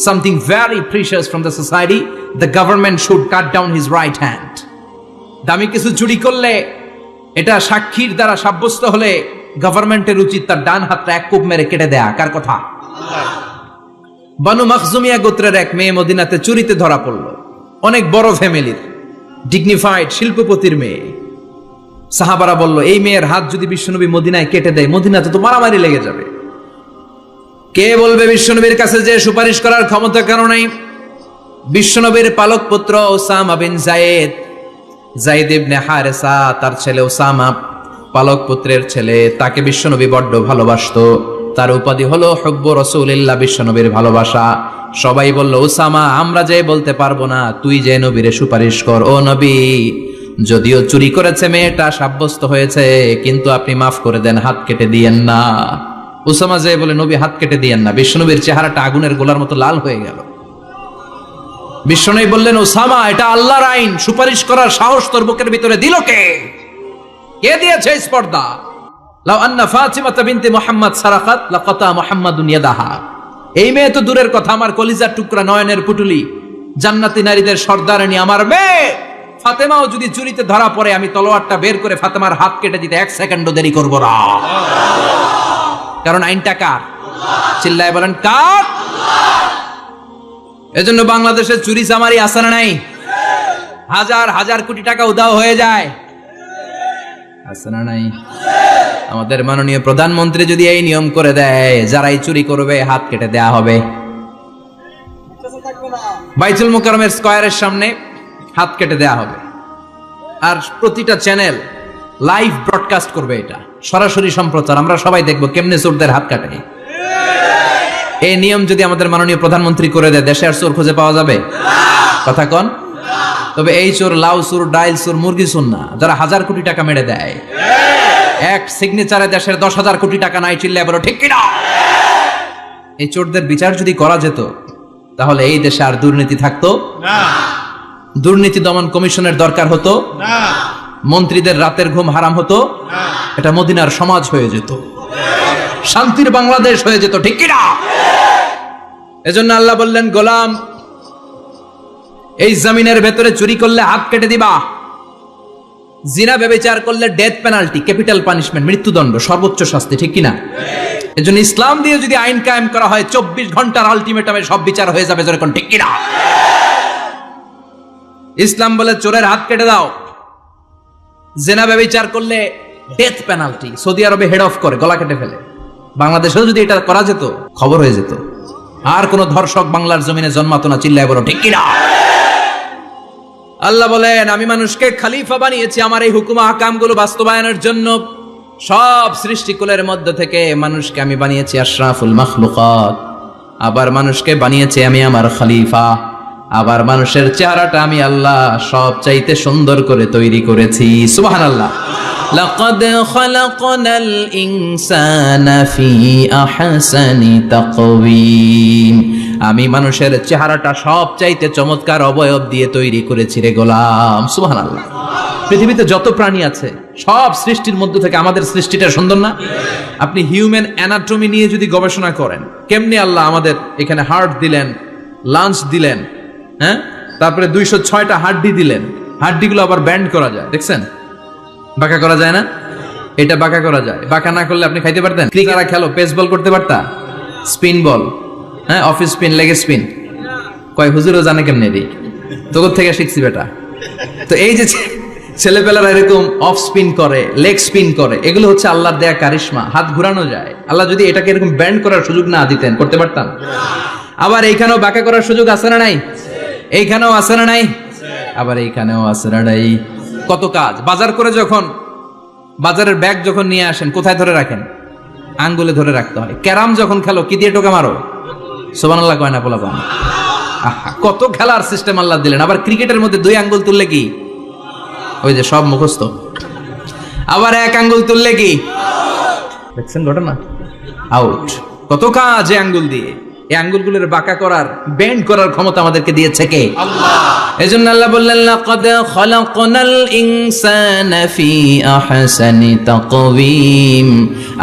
something very precious from the society, the government should cut down his right hand. দামি কিছু চুরি করলে, এটা সাক্ষীর দ্বারা সাব্যস্ত হলে গভর্নমেন্টের উচিত তার ডান হাতটা এক কোপ মেরে কেটে দেয়া। কার কথা? বানু মাখজুমিয়া গোত্রের এক মেয়ে মদিনাতে চুরিতে ধরা পড়ল। অনেক বড় ফ্যামিলির, ডিগনিফাইড শিল্পপতির মেয়ে। সাহাবারা বলল এই মেয়ের হাত যদি বিশ্বনবী মদিনায় কেটে দেয়, মদিনাতে তো মারামারি লেগে যাবে। কে বলবে বিশ্বনবীর কাছে যে সুপারিশ করার ক্ষমতা কারো নাই? বিশ্বনবীর পালক পুত্র ওসামা বিন যায়েদ, যায়েদ ইবনে হারেসা, তার ছেলে ওসামা, পালক পুত্রের ছেলে, তাকে বিশ্বনবী বড্ড ভালোবাসতো। তার উপাধি হলো হুব্বু রাসূলিল্লাহ, বিশ্বনবীর ভালোবাসা। সবাই বলল ওসামা আমরা যে বলতে পারবো না, তুই যে নবীরে সুপারিশ কর। ও নবী, যদিও চুরি করেছে মেয়েটা, সাব্যস্ত হয়েছে, কিন্তু আপনি মাফ করে দেন, হাত কেটে দিয়েন না। ওসামা যে বলে নবী হাত কেটে দিয়েন না। বিশ্বনবীর চেহারাটা আগুনের গোলার মতো লাল হয়ে গেল। বিশ্বনবী বললেন ওসামা এটা আল্লাহর আইন, সুপারিশ করার সাহস তোর বুকের ভিতরে দিল কে? কে দিয়েছে স্পর্ধা? লাউ আন্না ফাতিমাতা বিনতে মুহাম্মদ সারাকাত লাকাতা মুহাম্মাদুন ইয়াদাহা। এই মেয়ে তো দূরের কথা, আমার কলিজার টুকরা, নয়নের পুটুলি, জান্নাতি নারীদের সর্দারণী আমার মেয়ে ফাতেমাও যদি চুরিতে ধরা পড়ে, আমি তলোয়ারটা বের করে ফাতেমার হাত কেটে দিতে 1 সেকেন্ডও দেরি করব না। কারণ আইনটা কার? চিল্লায় বলেন কার? এজন্য বাংলাদেশের চুরি চামারি আছে না নাই? হাজার হাজার কোটি টাকা উধাও হয়ে যায়, আছে না নাই? আমাদের মাননীয় প্রধানমন্ত্রী যদি এই নিয়ম করে দেয়, যারাই চুরি করবে হাত কেটে দেয়া হবে। বাইতুল মুকাররমের স্কয়ারের সামনে হাত কেটে দেয়া হবে। আর প্রতিটা চ্যানেল লাইভ ব্রডকাস্ট করবে, এটা সরাসরি সম্প্রচার, আমরা সবাই দেখবো কেমনে চোরদের হাত কাটে। এই নিয়ম যদি আমাদের মাননীয় প্রধানমন্ত্রী করে দেয়, দেশে আর চোর খুঁজে পাওয়া যাবে? কথা কন। তবে এই চোর লাউ চোর, ডাইল চোর, মুরগি চোর না, যারা হাজার কোটি টাকা মেরে দেয়। এক সিগনেচারে দেশের 10,000 কোটি টাকা নাই, চিল্লায় বলো ঠিক কিনা? এই চোরদের বিচার যদি করা যেত, তাহলে এই দেশে আর দুর্নীতি থাকতো না। দুর্নীতি দমন কমিশনের দরকার হতো না। মন্ত্রীদের রাতের ঘুম হারাম হতো না। এটা মদিনার সমাজ হয়ে যেত, শান্তির বাংলাদেশ হয়ে যেত, ঠিক কিনা? এজন্য আল্লাহ বললেন গোলাম, এই জমিনের ভেতরে চুরি করলে হাত কেটে দিবা, জিনা ব্যভিচার করলে ডেথ পেনাল্টি, ক্যাপিটাল পানিশমেন্ট, মৃত্যুদণ্ড, সর্বোচ্চ শাস্তি, ঠিক কিনা? এজন্য ইসলাম দিয়ে যদি আইন কায়েম করা হয়, 24 ঘন্টার আলটিমেটামে সব বিচার হয়ে যাবে, যেরকম, ঠিক কিনা? ইসলাম বলে চোরের হাত কেটে দাও। জিনা ব্যভিচার করলে ডেথ পেনাল্টি, সৌদি আরবে হেড অফ করে, গলা কেটে ফেলে। বাংলাদেশেও যদি এটা করা যেত, খবর হয়ে যেত। আর কোন ধর্ষক বাংলার জমিনে জন্মাতো না, চিল্লায় বলো ঠিক কিনা। আল্লাহ বলেন, আমি মানুষকে খলিফা বানিয়েছি আমার এই হুকুম আহকামগুলো বাস্তবায়নের জন্য। সব সৃষ্টিকুলের মধ্য থেকে মানুষকে আমি বানিয়েছি আশরাফুল মাখলুকাত। আবার মানুষকে বানিয়েছি আমি আমার খলিফা। আবার মানুষের চেহারাটা আমি আল্লাহ সব চাইতে সুন্দর করে তৈরি করেছি। সুবহানাল্লাহ। লাকাদ খালাকনাল ইনসানা ফি আহসানি তাকওয়িম। আমি মানুষের চেহারাটা সব চাইতে চমৎকার অবয়ব দিয়ে তৈরি করেছি রে গোলাম। সুবহানাল্লাহ। পৃথিবীতে যত প্রাণী আছে সব সৃষ্টির মধ্য থেকে আমাদের সৃষ্টিটা সুন্দর না? আপনি হিউম্যান অ্যানাটমি নিয়ে যদি গবেষণা করেন, কেমনে আল্লাহ আমাদের এখানে হার্ট দিলেন, লাঞ্চ দিলেন, হ্যাঁ, তারপরে 206টা হাড্ডি দিলেন। হাড্ডিগুলো আবার ব্যান্ড করা যায়, দেখছেন? বাঁকা করা যায় না? এটা বাঁকা করা যায়। বাঁকা না করলে আপনি খাইতে পারতেন? ক্রিকেট খেলো, পেস বল করতে পারতা, স্পিন বল, হ্যাঁ, অফিস স্পিন, লেগ স্পিন। কয় হুজুরও জানে কেমনে রে, তোর থেকে শিখছি বেটা। তো এই যে ছেলেপেলারা এরকম অফ স্পিন করে, লেগ স্পিন করে, এগুলো হচ্ছে আল্লাহর দেয়া কারিশমা। হাত ঘুরানো যায়। আল্লাহ যদি এটাকে এরকম ব্যান্ড করার সুযোগ না দিতেন, করতে পারতাম? আবার এইখানেও বাঁকা করার সুযোগ আছে না নাই? এইখানেও আছে না নাই? আবার এইখানেও আছে না নাই? কত কাজ। বাজার করে যখন বাজারের ব্যাগ যখন নিয়ে আসেন, কোথায় ধরে রাখেন? আঙ্গুলে ধরে রাখতে হয়। ক্যারাম যখন খেলো, কি দিয়ে টোকা মারো? সুবহানাল্লাহ কয় না পোলাপান? আহা, কত খেলার সিস্টেম আল্লাহ দিলেন। আবার ক্রিকেটের মধ্যে 2 আঙ্গুল তুললে কি? ওই যে সব মুখস্থ। আবার 1 আঙ্গুল তুললে কি? দেখছেন ঘটনা? আউট। কত কাজ এই আঙ্গুল দিয়ে। এই আঙ্গুলগুলোর বাঁকা করার, বেন্ড করার ক্ষমতা আমাদেরকে দিয়েছে কে? আল্লাহ। এজন্য আল্লাহ বললেন, লাকাদ খালাকনাল ইনসানা ফি আহসানি তাকওয়িম।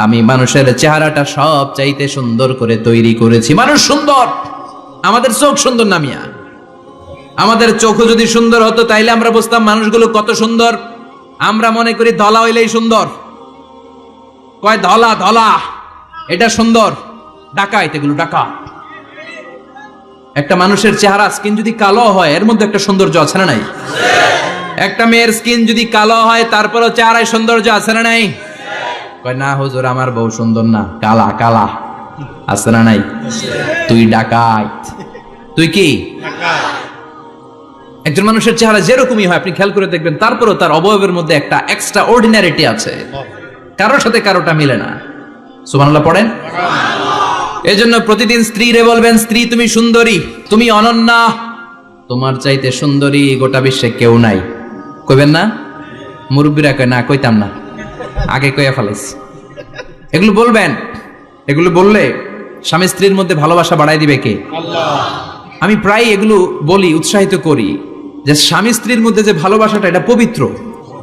আমি মানুষের চেহারাটা সব চাইতে সুন্দর করে তৈরি করেছি। মানুষ সুন্দর, আমাদের চোখ সুন্দর না মিয়া? আমাদের চোখও যদি সুন্দর হতো তাইলে আমরা বুঝতাম মানুষগুলো কত সুন্দর। আমরা মনে করি ধলা হইলেই সুন্দর। কয় ধলা ধলা, এটা সুন্দর। ডাকাইত, এগুলো ডাকাত। একটা মানুষের চেহারা স্কিন যদি কালো হয়, এর মধ্যে একটা সৌন্দর্য আছে না নাই? একটা মেয়ের স্কিন যদি কালো হয়, তারপরও চেহারায় সৌন্দর্য আছে না নাই? কয় না হুজুর, আমার বউ সুন্দর না, কালা কালা। আছে না নাই? তুই ডাকাইত। তুই কি? একজন মানুষের চেহারা যেরকমই হয় আপনি খেয়াল করে দেখবেন, তারপরও তার অবয়বের মধ্যে একটা এক্সট্রা অর্ডিনারিটি আছে, কারোর সাথে কারোটা মিলে না। সুবহানাল্লাহ পড়েন। এজন্য প্রতিদিন স্ত্রীরে বলবেন, স্ত্রী তুমি সুন্দরী, তুমি অনন্যা, তোমার চাইতে সুন্দরী গোটা বিশ্বে কেউ নাই। কইবেন না? মুরব্বীরা কয় না, কইতাম না, আগে কইয়া ফেলাইছি। এগুলো বলবেন। এগুলো বললে স্বামী স্ত্রীর মধ্যে ভালোবাসা বাড়াই দিবে কে? আল্লাহ। আমি প্রায় এগুলো বলি, উৎসাহিত করি যে স্বামী স্ত্রীর মধ্যে যে ভালোবাসাটা, এটা পবিত্র,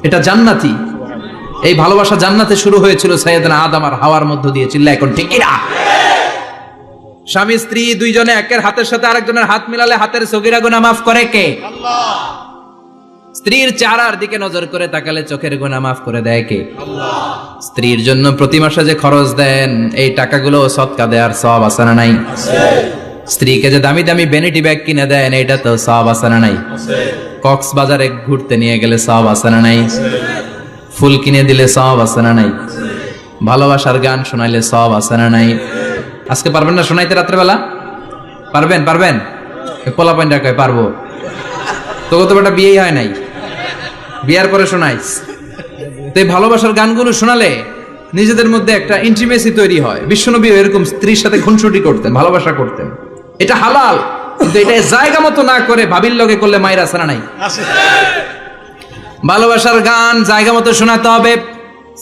এটা জান্নাতি। এই ভালোবাসা জান্নাতে শুরু হয়েছিল সাইয়েদনা আদম আর হাওয়ার মধ্য দিয়ে। চিল্লা এখন ঠিক কিনা? স্বামী স্ত্রী দুইজনে একের হাতের সাথে আরেকজনের হাত মিলালে হাতের সগীরা গুনাহ মাফ করে কে? আল্লাহ। স্ত্রীর চেহারার দিকে নজর করে তাকালে চোখের গুনাহ মাফ করে দেয় কে? আল্লাহ। স্ত্রীর জন্য প্রতি মাসে যে খরচ দেন, এই টাকাগুলো সদকা দেওয়ার সওয়াব আছে না নাই? আছে। স্ত্রীকে যে দামি দামি ভ্যানিটি ব্যাগ কিনে দেন, এটা তো সওয়াব আছে না নাই? আছে। কক্সবাজারে ঘুরতে নিয়ে গেলে সওয়াব আছে না নাই? আছে। ফুল কিনে দিলে সওয়াব আছে না নাই? আছে। ভালোবাসার গান শোনাইলে সওয়াব আছে না নাই? আজকে পারবেন না শোনাইতে রাত্রেবেলা? পারবেন? পারবেন? পোলাপাইন ডাকায় পারবো। তোকে তো বেটা বিয়েই হয় নাই, বিয়ার পরে শোনাইস। তো এই ভালোবাসার গানগুলো শোনালে নিজেদের মধ্যে একটা ইন্টিমেসি তৈরি হয়। বিশ্বনবী এরকম স্ত্রীর সাথে খুনসুটি করতেন, ভালোবাসা করতেন। এটা হালাল, কিন্তু এটা জায়গা মতো না করে ভাবির লগে করলে মায়ের আসে না নাই? ভালোবাসার গান জায়গা মতো শোনাতে হবে।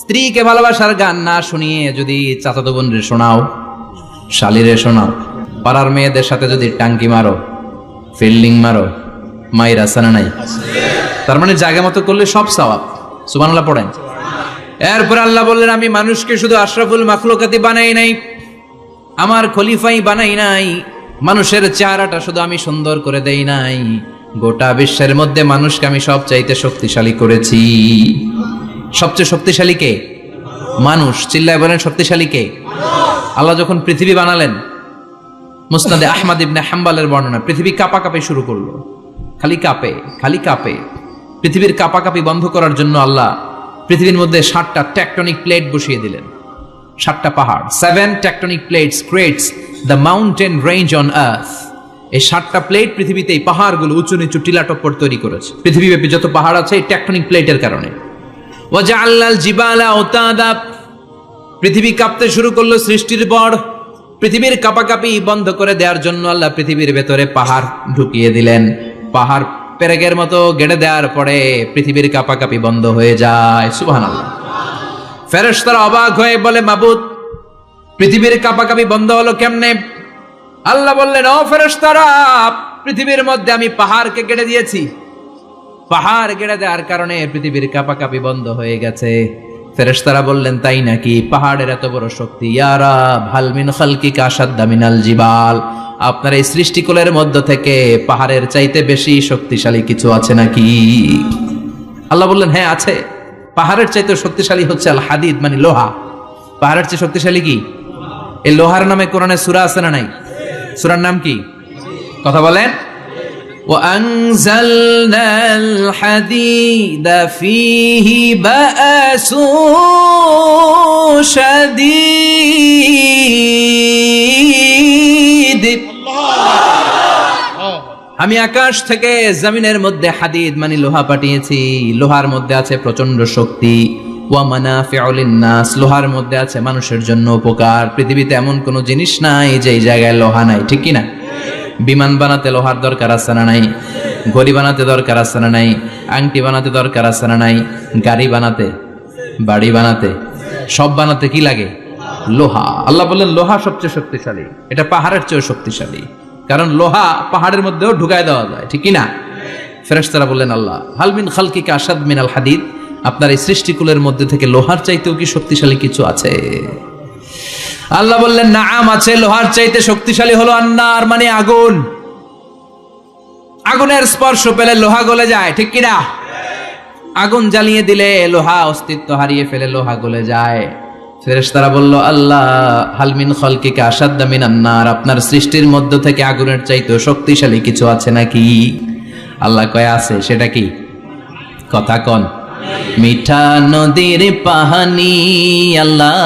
স্ত্রীকে ভালোবাসার গান না শুনিয়ে যদি চাচাতো বোনরে শোনাও, শালিরে শোনাও, পাড়ার মেয়েদের সাথে যদি টাঙ্কি মারো, ফিল্ডিং মারো, মায়ের আসে না নাই? তার মানে জায়গা মতো করলে সব সওয়াব। সুবহানাল্লাহ পড়েন। এরপর আল্লাহ বললেন, আমি মানুষকে শুধু আশরাফুল মাখলুকাতি বানাই নাই, আমার খলিফাই বানাই নাই। মানুষের চেহারাটা শুধু আমি সুন্দর করে দেই নাই, গোটা বিশ্বের মধ্যে মানুষকে আমি সবচাইতে শক্তিশালী করেছি। সবচেয়ে শক্তিশালী কে? মানুষ। চিল্লায় বলেন শক্তিশালী কে? আল্লাহ যখন পৃথিবী বানালেন, মুসনাদে আহমদ ইবনে হাম্বালের বর্ণনা, পৃথিবী কাঁপাকাঁপি শুরু করলো। খালি কাঁপে, খালি কাঁপে। পৃথিবীর কাঁপাকাঁপি বন্ধ করার জন্য আল্লাহ পৃথিবীর মধ্যে 7টা টেকটনিক প্লেট বসিয়ে দিলেন। 7টা পাহাড়, 7 tectonic plates creates the mountain range on earth. এই 7টা প্লেট পৃথিবীতে এই পাহাড়গুলো উঁচু নিচু টিলাটপ্পর তৈরি করেছে। পৃথিবীব্যাপী যত পাহাড় আছে এই টেকটনিক প্লেটের কারণে। ওয়াজআলনাল জিবালা আওতাদা, পৃথিবী কাঁপতে শুরু করলো সৃষ্টির পর। পৃথিবীর কাঁপাকাঁপি বন্ধ করে দেওয়ার জন্য আল্লাহ পৃথিবীর ভেতরে পাহাড় ঢুকিয়ে দিলেন। পাহাড় পেরেকের মতো গেড়ে দেওয়ার পরে পৃথিবীর কাঁপাকাঁপি বন্ধ হয়ে যায়। সুবহানাল্লাহ। ফেরেশতারা অবাক হয়ে বলে, মাবুদ, পৃথিবীর কাঁপাকাঁপি বন্ধ হলো কেমনে? আল্লাহ বললেন, ও ফেরেশতারা, পৃথিবীর মধ্যে আমি পাহাড়কে গেড়ে দিয়েছি। পাহাড় গেড়ে দেওয়ার কারণে পৃথিবীর কাঁপাকাঁপি বন্ধ হয়ে গেছে। ফেরেশতারা বললেন, তাই নাকি? পাহাড়ের এত বড় শক্তি। ইয়া রাব, হাল মিন খালকিকা আশাদ্দা মিনাল জিবাল, আপনার এই সৃষ্টিকুলের মধ্য থেকে পাহাড়ের চাইতে বেশি শক্তিশালী কিছু আছে নাকি? আল্লাহ বললেন, হ্যাঁ আছে। পাহাড়ের চাইতে শক্তিশালী হচ্ছে আল হাদিদ, মানে লোহা। পাহাড়ের চেয়ে শক্তিশালী কি? এই লোহার নামে কোরআনে সূরা আছে না নাই? সূরার নাম কি? কথা বলেন। وأنزلنا الحديد فيه بأس شديد। আমি আকাশ থেকে জমিনের মধ্যে হাদিদ মানে লোহা পাঠিয়েছি। লোহার মধ্যে আছে প্রচন্ড শক্তি। ওয়া মানাফিউ লিন-নাস, লোহার মধ্যে আছে মানুষের জন্য উপকার। পৃথিবীতে এমন কোনো জিনিস নাই যে এই জায়গায় লোহা নাই, ঠিক কি না? বিমান বানাতে লোহার দরকার আছে না নাই? ঘড়ি বানাতে দরকার আছে না নাই? আংটি বানাতে দরকার আছে না নাই? গাড়ি বানাতে, বাড়ি বানাতে, সব বানাতে কি লাগে? লোহা। আল্লাহ বললেন লোহা সবচেয়ে শক্তিশালী। এটা পাহাড়ের চেয়ে শক্তিশালী, কারণ লোহা পাহাড়ের মধ্যেও ঢুকায় দেওয়া যায়, ঠিক কি না? ফেরেশতারা বললেন, আল্লাহ, হাল মিন খালকিকা আশাদ মিনাল হাদিদ, আপনার এই সৃষ্টিকুলের মধ্যে থেকে লোহার চাইতেও কি শক্তিশালী কিছু আছে? আল্লাহ বললেন, নাআম আছে। লোহার চাইতে শক্তিশালী হলো আন্নার, মানে আগুন। আগুনের স্পর্শ পেলে লোহা গলে যায়, ঠিক কি না? আগুন জ্বালিয়ে দিলে লোহা অস্তিত্ব হারিয়ে ফেলে, লোহা গলে যায়। ফেরেশতারা বলল, আল্লাহ, হাল মিন খালকিকা আশাদ্দা মিনান নার, আপনার সৃষ্টির মধ্য থেকে আগুনের চাইতেও শক্তিশালী কিছু আছে নাকি? আল্লাহ কয় আছে। সেটা কি? কথা কন। মিঠা নদীর পাহানি, আল্লাহ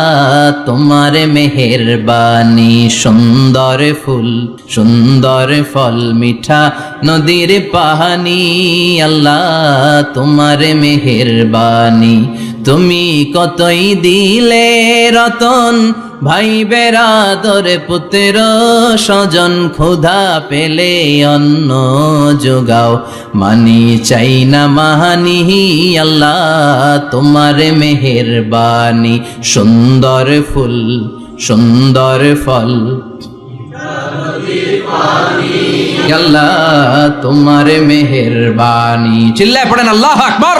তোমার মেহেরবানি, সুন্দর ফুল সুন্দর ফল, মিঠা নদীর পাহানি, আল্লাহ তোমার মেহেরবানি। তুমি কতই দিলে রতন, ভাই বেরাদর পুত্র স্বজন, ক্ষুধা পেলে অন্ন যোগাও, মানি চাই না মাহানি, আল্লাহ তোমার মেহেরবানি। সুন্দর ফুল সুন্দর ফল, আল্লাহ তোমার মেহেরবানি। চিল্লায় পড়েন আল্লাহু আকবার।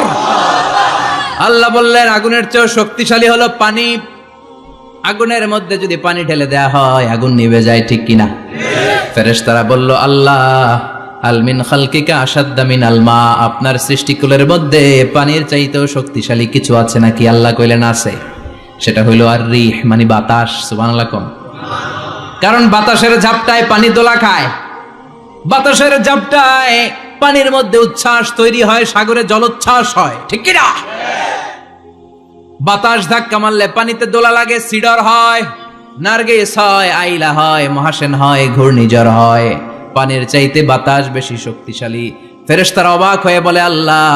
আল্লাহ বললেন, আগুনের চেয়ে শক্তিশালী হলো পানি। আগুনের মধ্যে যদি পানি ঢেলে দেয়া হয় আগুন নিভে যায়, ঠিক কিনা? ফেরেশতারা বলল, আল্লাহ, হাল মিন খালকিকা আশাদ্দা মিনাল মা, আপনার সৃষ্টিকুলের মধ্যে পানির চাইতেও শক্তিশালী কিছু আছে নাকি? আল্লাহ কইলেন আছে। সেটা হইল আর রিহ, মানে বাতাস। সুবহানাল্লাহ কম। কারণ বাতাসের ঝাপটায় পানি দোলা খায়, বাতাসের ঝাপটায় পানির মধ্যে উচ্ছ্বাস তৈরি হয়, সাগরে জলোচ্ছ্বাস হয়, ঠিক কিনা? বাতাস ধাক্কা মারলে পানিতে দোলা লাগে, সিডর হয়, নার্গিস হয়, আইলা হয়, মহাসেন হয়, ঘূর্ণিঝড় হয়। পানির চাইতে বাতাস বেশি শক্তিশালী। ফেরেশতারা অবাক হয়ে বলে, আল্লাহ,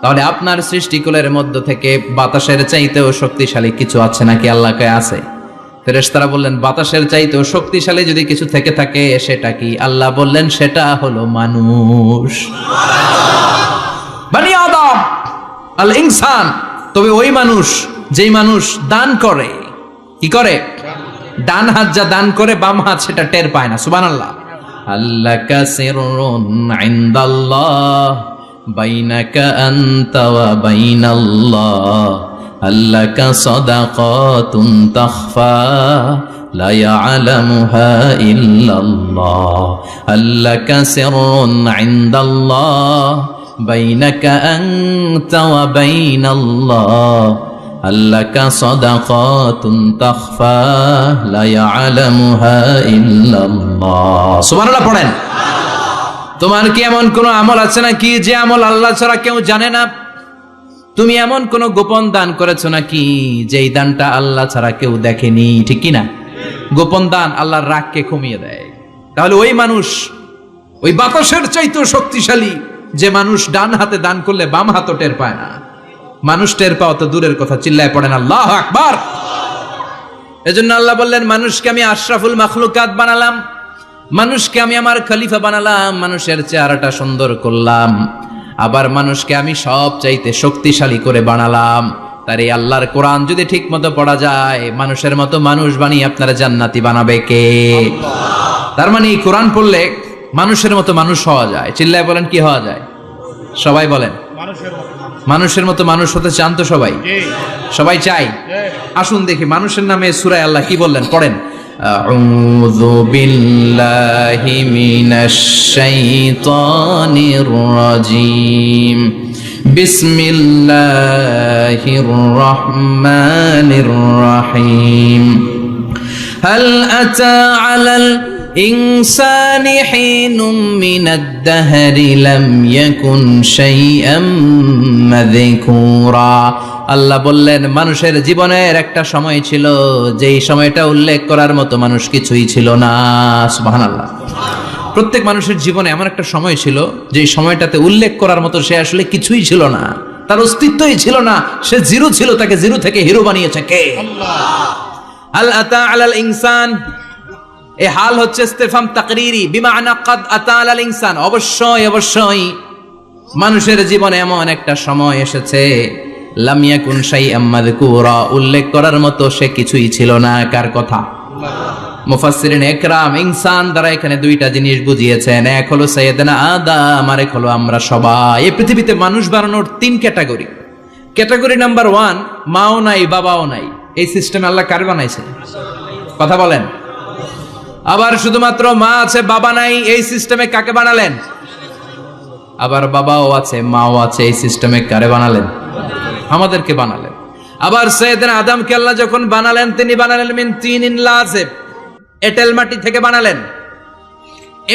তাহলে আপনার সৃষ্টিকুলের মধ্য থেকে বাতাসের চাইতেও শক্তিশালী কিছু আছে নাকি? আল্লাহ কয় আছে। ফেরেশতারা বললেন, বাতাসের চাইতেও শক্তিশালী যদি কিছু থেকে থাকে সেটা কি? আল্লাহ বললেন, সেটা হলো মানুষ, বনি আদম, আল ইনসান। তবে ওই মানুষ, যেই মানুষ দান করে, কি করে? ডান হাত যা দান করে, বাম হাত সেটা টের পায় না। সুবহানাল্লাহ। আল্লাকা সিররুন ইনদাল্লাহ বাইনাকা আনতা ওয়া বাইনাল্লাহ, আল্লাকা সাদাকাতুন তাখফা লা ইয়ালামুহা ইল্লাল্লাহ, আল্লাকা সিররুন ইনদাল্লাহ বাইনাকা আনতা ওয়া বাইনাল্লাহ, আল্লাকা সাদাকাতুন তাখফা লা ইয়ালামুহা ইল্লাল্লাহ। সুবহানাল্লাহ পড়েন। তোমার কি এমন কোন আমল আছে নাকি যে আমল আল্লাহ ছাড়া কেউ জানে না? তুমি এমন কোন গোপন দান করেছো নাকি যেই দানটা আল্লাহ ছাড়া কেউ দেখেনি, ঠিক কিনা? গোপন দান আল্লাহর রাগকে কমিয়ে দেয়। তাহলে ওই মানুষ ওই বাতাসের চাইতেও শক্তিশালী যে মানুষ ডান হাতে দান করলে বাম হাতও টের পায় না। মানুষ টের পাওয়া তো দূরের কথা, চিল্লায় পড়েন আল্লাহু আকবার। এজন্য আল্লাহ বললেন, মানুষকে আমি আশরাফুল মাখলুকাত বানালাম, মানুষকে আমি আমার খলিফা বানালাম, মানুষের চেহারাটা সুন্দর করলাম, আবার মানুষকে আমি সব চাইতে শক্তিশালী করে বানালাম। তার এই আল্লাহর কোরআন যদি ঠিক মতো পড়া যায়, মানুষের মতো মানুষ বানিয়ে আপনারা জান্নাতি বানাবে কে? তার মানে এই কোরআন পড়লে মানুষের মতো মানুষ হওয়া যায়। চিল্লায় বলেন, কি হওয়া যায়? সবাই বলেন, মানুষের মতো মানুষ হতে চান তো সবাই? সবাই চাই। আসুন দেখি মানুষের নামে সূরায় আল্লাহ কি বললেন, পড়েন। আউযু বিল্লাহি মিনাশ শাইতানির রাজিম। বিসমিল্লাহির রহমানির রহিম। হাল আতা আলাল ইনসানি হিনুম মিনাদ দাহরি লাম ইয়াকুন শাইআম মাযকুরা। আল্লাহ বললেন, মানুষের জীবনের একটা সময় ছিল যেই সময়টা উল্লেখ করার মতো মানুষ কিছুই ছিল না। সুবহানাল্লাহ। প্রত্যেক মানুষের জীবনে এমন একটা সময় ছিল যেই সময়টাতে উল্লেখ করার মতো সে আসলে কিছুই ছিল না, তার অস্তিত্বই ছিল না, সে জিরো ছিল, তাকে জিরো থেকে হিরো বানিয়েছে কে? আল্লাহ। হাল আতা আলাল ইনসান, এই হাল হচ্ছে ইস্তেফহাম তাকরীরি, বিমানা কাদ আতা আলাল ইনসান, অবশ্যই অবশ্যই মানুষের জীবনে এমন একটা সময় এসেছে লাম ইয়াকুন শাইআম মাযকুরা, উল্লেখ করার মতো সে কিছুই ছিল না। কার কথা? মুফাসসিরিন ইকরাম ইনসান দ্বারা এখানে দুইটা জিনিস বুঝিয়েছেন, এক হলো সাইয়েদনা আদম, আর এক হলো আমরা সবাই। এই পৃথিবীতে মানুষ বানানোর তিন ক্যাটাগরি। ক্যাটাগরি নাম্বার 1, মাও নাই বাবাও নাই। এই সিস্টেম আল্লাহ কার বানাইছে? কথা বলেন। আবার শুধুমাত্র মা আছে বাবা নাই, এই সিস্টেমে কাকে বানালেন? আবার বাবাও আছে মাও আছে, এই সিস্টেমে কারে বানালেন? আমাদেরকে বানালেন। আবার সাইয়েদনা আদমকে আল্লাহ যখন বানালেন, তিনি বানালেন মিন তিনিন লাযিব, এঁটেল মাটি থেকে বানালেন।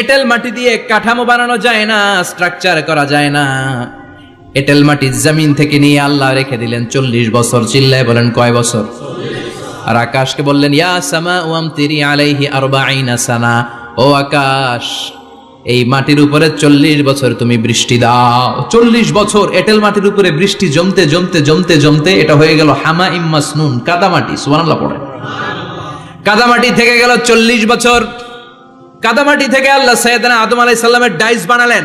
এঁটেল মাটি দিয়ে কাঠামো বানানো যায় না, স্ট্রাকচার করা যায় না। এঁটেল মাটি জমিন থেকে নিয়ে আল্লাহ রেখে দিলেন 40 বছর। চিল্লায় বলেন, কয় বছর? আর আকাশকে বললেন, ইয়া সামাউ আমতিরি আলাইহি 40 সানা, ও আকাশ এই মাটির উপরে 40 বছর তুমি বৃষ্টি দাও। 40 বছর এঁটেল মাটির উপরে বৃষ্টি জমতে জমতে জমতে জমতে এটা হয়ে গেল হামাইম মাসনুন, কাদামাটি। সুবহানাল্লাহ পড়ে। কাদামাটি থেকে গেল 40 বছর। কাদামাটি থেকে আল্লাহ সাইয়েদনা আদম আলাইহিস সালামের ডাইস বানালেন।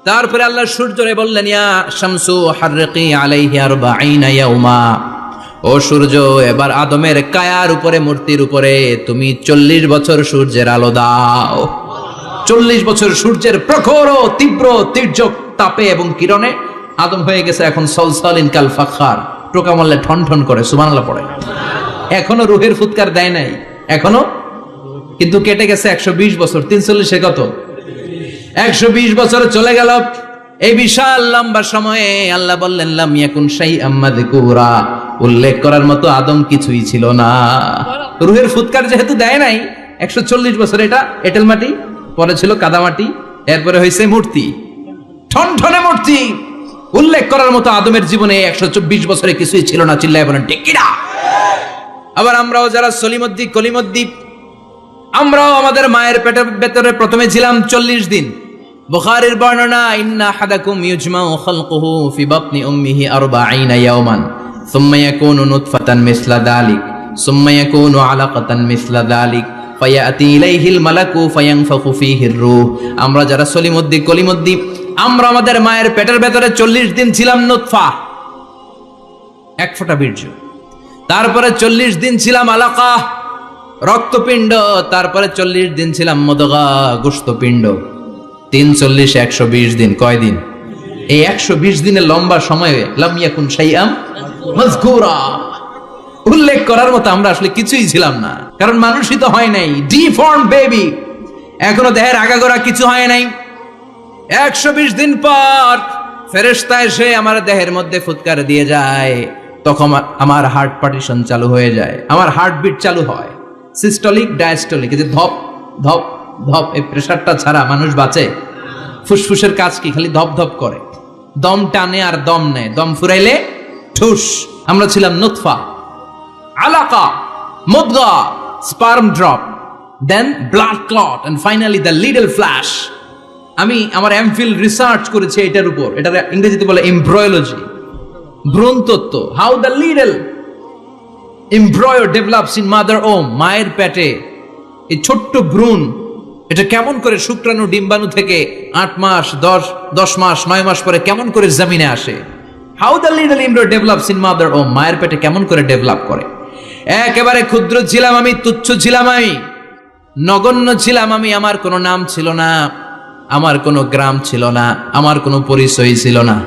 তারপরে আল্লাহ সূর্যরে বললেন, ইয়া শামসু হাররিকি আলাইহি 40 ইয়াউমা, ও সূর্য এবার আদমের কায়ার উপরে, মূর্তির উপরে তুমি 40 বছর সূর্যের আলো দাও। 40 বছর সূর্যের প্রখর ও তীব্র তির্যক তাপে এবং কিরণে আদম হয়ে গেছে এখন সলসলিন কাল ফাখার, টোকা মারলে ঠন ঠন করে। সুবহানাল্লাহ পড়ে। এখনো রুহের ফুৎকার দেয় নাই এখনো, কিন্তু কেটে গেছে 120 বছর। 340 কত? 120 বছর চলে গেল। এই বিশাল লম্বা সময়ে আল্লাহ বললেন, লাম ইয়াকুন শাইআম মাযকুরা, উল্লেখ করার মতো আদম কিছুই ছিল না। রুহের ফুৎকার যেহেতু দেয় নাই 140 বছর, এটা এঁটেল মাটি, পরে ছিল কাদামাটি, এরপরে হয়েছে মূর্তি, ঠনঠনে মূর্তি। উল্লেখ করার মতো আদমের জীবনে 124 বছরে কিছুই ছিল না। চিল্লায় বলেন, ঠিক কিনা? আবার আমরাও যারা সলিমদ্দি কলিমদ্দি, আমরাও আমাদের মায়ের পেটের ভেতরে প্রথমে ছিলাম 40 দিন। বুখারীর বর্ণনা, ইন্না আহাদাকুম ইউজমাউ খালকুহু ফি বাতনি উম্মিহি 40 ইয়াওমান সুম্মা ইয়াকুনু নুতফাতান মিসলা যালিক সুম্মা ইয়াকুনু আলাকাতান মিসলা যালিক ফায়াতি ইলাইহিল মালাকু ফায়ানফাখু ফীহির রূহ। আমরা যারা সলিমদ্দি কলিমদ্দি, আমরা আমাদের মায়ের পেটের ভেতরে 40 দিন ছিলাম নুতফা, এক ফোঁটা বীর্য। তারপরে 40 দিন ছিলাম আলাকা, রক্তপিণ্ড। তারপরে 40 দিন ছিলাম মুদগা, গোশতপিণ্ড। 340 120 দিন। কয় দিন? এই 120 দিনের লম্বা সময়ে লাম ইয়াকুন শাইআম মাযকুরা, উল্লেখ করার মতো আমরা আসলে কিছুই ছিলাম না, কারণ মানুষই তো হয় নাই, ডিফর্ম বেবি, এখনো দেহের আগাগোড়া কিছু হয় নাই। 120 দিন পর ফেরেশতা এসে আমার দেহের মধ্যে ফুৎকার দিয়ে যায়, তখন আমার হার্ট পার্টিশন চালু হয়ে যায়, আমার হার্টবিট চালু হয়, সিস্টোলিক ডায়াস্টোলিক, এই যে ধপ ধপ ধপ, এই প্রেসারটা ছাড়া মানুষ বাঁচে? ফুসফুসের কাজ কি? খালি ধপ ধপ করে। দম টানে আর দম নেয়, দম ফুরাইলে ঠুস। আমরা ছিলাম নুতফা, আলাকা, মুদগা, sperm drop, then blood clot, and finally the little flesh. আমি আমার এমফিল রিসার্চ করেছি এটার উপর। এটা ইংরেজিতে বলে এমব্রয়োলজি, ভ্রূণ তত্ত্ব। How the little এমব্রয়ো develops in mother ওম, মায়ের পেটে এই ছোট্ট ভ্রূণ এটা কেমন করে শুক্রাণু ডিম্বাণু থেকে 8 মাস 10 মাস 9 মাস পরে কেমন করে জমিনে আসে। How the little এমব্রয়ো develops in mother ওম, মায়ের পেটে কেমন করে ডেভেলপ করে। একেবারে ক্ষুদ্র ছিলাম আমি, তুচ্ছ ছিলাম আমি, নগণ্য ছিলাম আমি। আমার কোনো নাম ছিল না, আমার কোনো গ্রাম ছিল না, আমার কোনো পরিচয় ছিল না।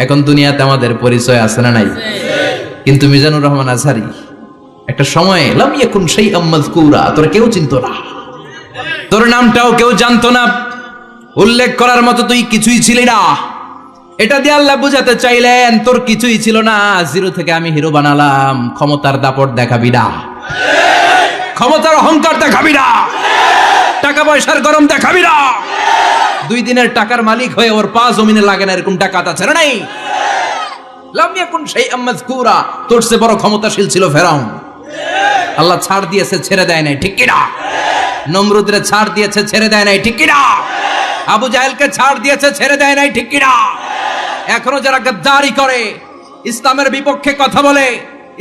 এখন দুনিয়াতে আমাদের পরিচয় আছে না নাই? কিন্তু মিজানুর রহমান আজহারি একটা সময়ে লাম ইয়াকুন শাইআম মাযকুরা, তোরা কেউ চিনতো না, তোর নামটাও কেউ জানতো না, উল্লেখ করার মতো তুই কিছুই ছিলি না। এটা দিয়ে আল্লাহ বুঝাতে চাইলেন তোর কিছুই ছিল না, জিরো থেকে আমি হিরো বানালাম। ক্ষমতার দাপট দেখাবি না, ক্ষমতার অহংকার দেখাবি না, টাকা পয়সার গরম দেখাবি না। 2 দিনের টাকার মালিক হয়ে ওর পা জমিনে লাগে না এরকম টাকা আছে না নাই? লাম ইয়াকুন শাইআম মাযকুরা, তোর চেয়ে বড় ক্ষমতাশীল ছিল ফেরাউন। আল্লাহ ছাড় দিয়েছে, ছেড়ে দেয় নাই, ঠিক কি না? নমরুদরে ছাড় দিয়েছে, ছেড়ে দেয় নাই, ঠিক কি না? আবু জাহেলকে ছাড় দিয়েছে, ছেড়ে দেয় নাই, ঠিক কি না? এখনো যারা গাদ্দারি করে, ইসলামের বিপক্ষে কথা বলে,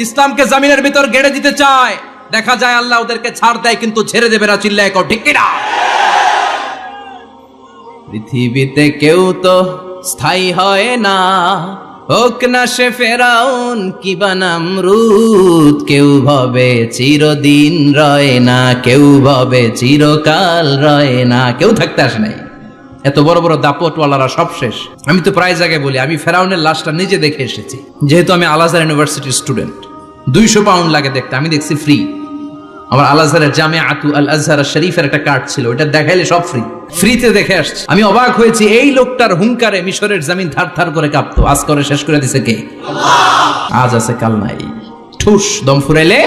ইসলামকে জমিনের ভিতর গেড়ে দিতে চায়, দেখা যায় আল্লাহ ওদেরকে ছাড় দেয় কিন্তু ছেড়ে দেবে না। চিল্লায় কও ঠিক কি না? পৃথিবীতে কেউ তো স্থায়ী হয় না, হোক না সে ফেরাউন কিবা নমরুদ। কেউ ভাবে চিরদিন রয় না, কেউ ভাবে চিরকাল রয় না। কেউ থাকতে আসে নাই, এত বড় বড় দাপটওয়ালারা সব শেষ। আমি তো প্রায় জায়গায় বলি আমি ফেরাউনের লাশটা নিজে দেখে এসেছি, যেহেতু আমি আল আজহার ইউনিভার্সিটির স্টুডেন্ট। 200 পাউন্ড লাগে দেখতে, আমি দেখছি ফ্রি। আমার আল আজহারের জামিআতু আল আজহার শরীফের একটা কার্ড ছিল, ওটা দেখাইলে সব ফ্রি, ফ্রিতে দেখে আসছি। আমি অবাক হয়েছি, এই লোকটার হুঙ্কারে মিশরের জমিন থার থার করে কাঁপতো। আজ করে শেষ করে দিছে কে? আল্লাহ। আজ আছে কাল নাই, ঠুস, দম ফুরাইলে।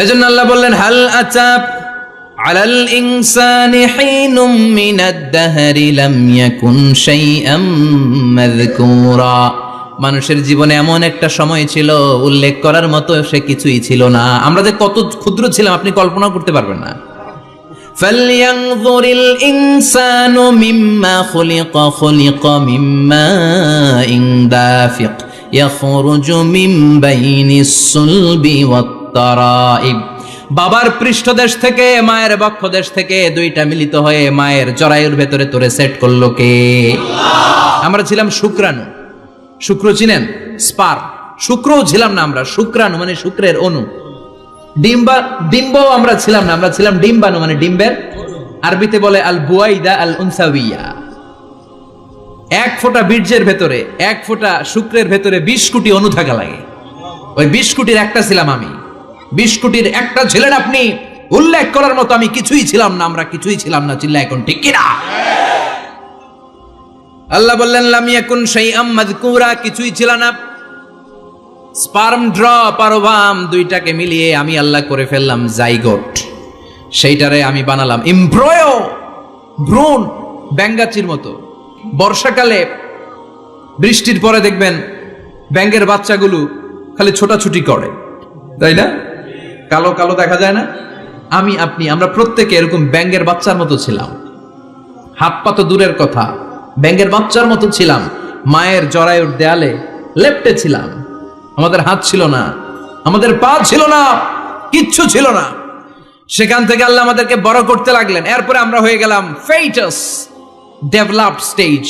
এজন্য আল্লাহ বললেন হাল আতাব আলাল ইনসানি হিনুম মিনাদ দাহরি লাম ইয়াকুন শাইআম মাযকুরা। মানুষের জীবনে এমন একটা সময় ছিল উল্লেখ করার মতো সে কিছুই ছিল না। আমরা যে কত ক্ষুদ্র ছিলাম আপনি কল্পনা করতে পারবেন না। ফালইয়ানযুরিল ইনসানু মিম্মা খুলিকা, খুলিকা মিম্মা দাফিক ইয়াখরুজু মিন বাইনিস সুলবি ওয়াত তারাইব। বাবার পৃষ্ঠদেশ থেকে, মায়ের বক্ষদেশ থেকে দুইটা মিলিত হয়ে মায়ের জরায়ুর ভেতরে তোরে সেট করলো কে? আল্লাহ। আমরা ছিলাম শুক্রাণু। শুক্র চিনেন? স্পার। শুক্রও ছিলাম না আমরা, শুক্রাণু মানে শুক্রের অণু। ডিম্বও আমরা ছিলাম না, আমরা ছিলাম ডিম্বাণু মানে ডিম্বের। আরবিতে বলে আল বুয়াইদা আল উনসাউইয়া। 1 ফোঁটা বীর্যের ভেতরে, 1 ফোঁটা শুক্রের ভেতরে 20 কোটি অণু থাকা লাগে। ওই 20 কোটির একটা ছিলাম আমি। 20 কোটির একটা ছিলেন আপনি। উল্লেখ করার মতো আমি কিছুই ছিলাম না, আমরা কিছুই ছিলাম না। চিল্লা এখন ঠিক কিনা? আল্লাহ বললেন লাম ইয়াকুন শাইআম মাযকুরা, কিছুই ছিল না। স্পার্ম ড্রপ আর ওভাম দুইটাকে মিলিয়ে আমি আল্লাহ করে ফেললাম জাইগোট। সেইটারে আমি বানালাম এমব্রয়ো, ভ্রূণ, ব্যাঙ্গাচির মতো। বর্ষাকালে বৃষ্টির পরে দেখবেন ব্যাঙের বাচ্চাগুলো খালি ছোটাছুটি করে, তাই না? কালো কালো দেখা যায় না? আমি আপনি আমরা প্রত্যেকে এরকম ব্যাঙের বাচ্চার মতো ছিলাম। হাত পা তো দূরের কথা, ব্যাঙের বাচ্চার মতো ছিলাম। মায়ের জরায়ুর দেয়ালে লেপ্টে ছিলাম। আমাদের হাত ছিল না, আমাদের পা ছিল না, কিচ্ছু ছিল না। সেখান থেকে আল্লাহ আমাদেরকে বড় করতে লাগলেন। এরপরে আমরা হয়ে গেলাম ফেটাস, ডেভেলপড স্টেজ।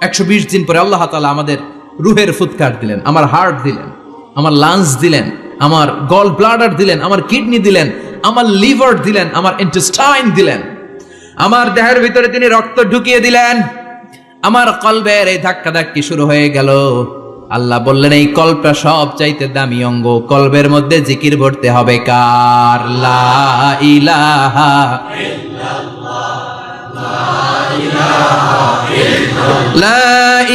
120 দিন পরে আল্লাহ তাআলা আমাদের রুহের ফুৎকার দিলেন, আমার হার্ট দিলেন, আমার লাংস দিলেন, আমার গল ব্লাডার দিলেন, আমার কিডনি দিলেন, আমার লিভার দিলেন, আমার ইন্টেস্টাইন দিলেন। আমার দেহের ভিতরে তিনি রক্ত ঢুকিয়ে দিলেন। আমার কলবের এই ধাক্কা ধাক্কি শুরু হয়ে গেল। আল্লাহ বললেন এই কলবটা সব চাইতে দামি অঙ্গ, কলবের মধ্যে জিকির ভরতে হবে কার? লা ইলাহা ইল্লাল্লাহ, লা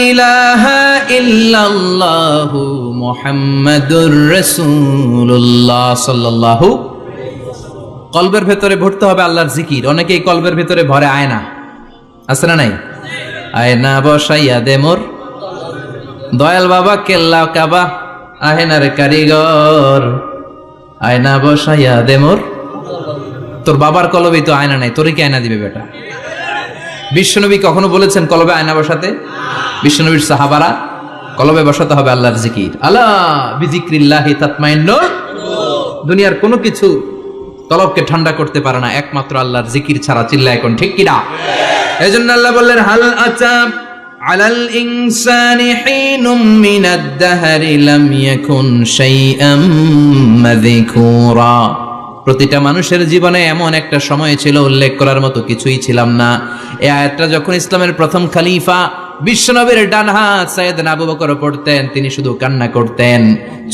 ইলাহা ইল্লাল্লাহ মুহাম্মাদুর রাসূলুল্লাহ সাল্লাল্লাহু। কলবের ভেতরে ভরতে হবে আল্লাহর জিকির। অনেকেই কলবের ভেতরে ভরে আয়না, আছে না নাই? আয়না বসাইয়া দে মোর দয়াল বাবা কেল্লা কাবা আহেনার কারিগর আয়না বসাইয়া দে মোর। তোর বাবার কলবে তো আয়না নাই, তোরে কি আয়না দিবে বেটা? বিশ্বনবী কখনো বলেছেন কলবে আয়না বসাতে? বিশ্বনবীর সাহাবারা কলবে বসাতে হবে আল্লাহর জিকির। আলা বিজিক্রিল্লাহি তাতমাইন্নুল। দুনিয়ার কোনো কিছু কলবকে ঠান্ডা করতে পারে না একমাত্র আল্লাহর জিকির ছাড়া। চিল্লা এখন ঠিক কিনা? এজন্য আল্লাহ বললেন হাল আতা আলাল ইনসানি হিনুম মিনাদ দাহরি লাম ইয়াকুন শাইআম মাযকুরা। প্রতিটা মানুষের জীবনে এমন একটা সময় ছিল উল্লেখ করার মতো কিছুই ছিলাম না। এই আয়াতটা যখন ইসলামের প্রথম খলিফা বিশ্বনবীর ডান হাত সাইয়েদনা আবু বকর পড়তেন, তিনি শুধু কান্না করতেন,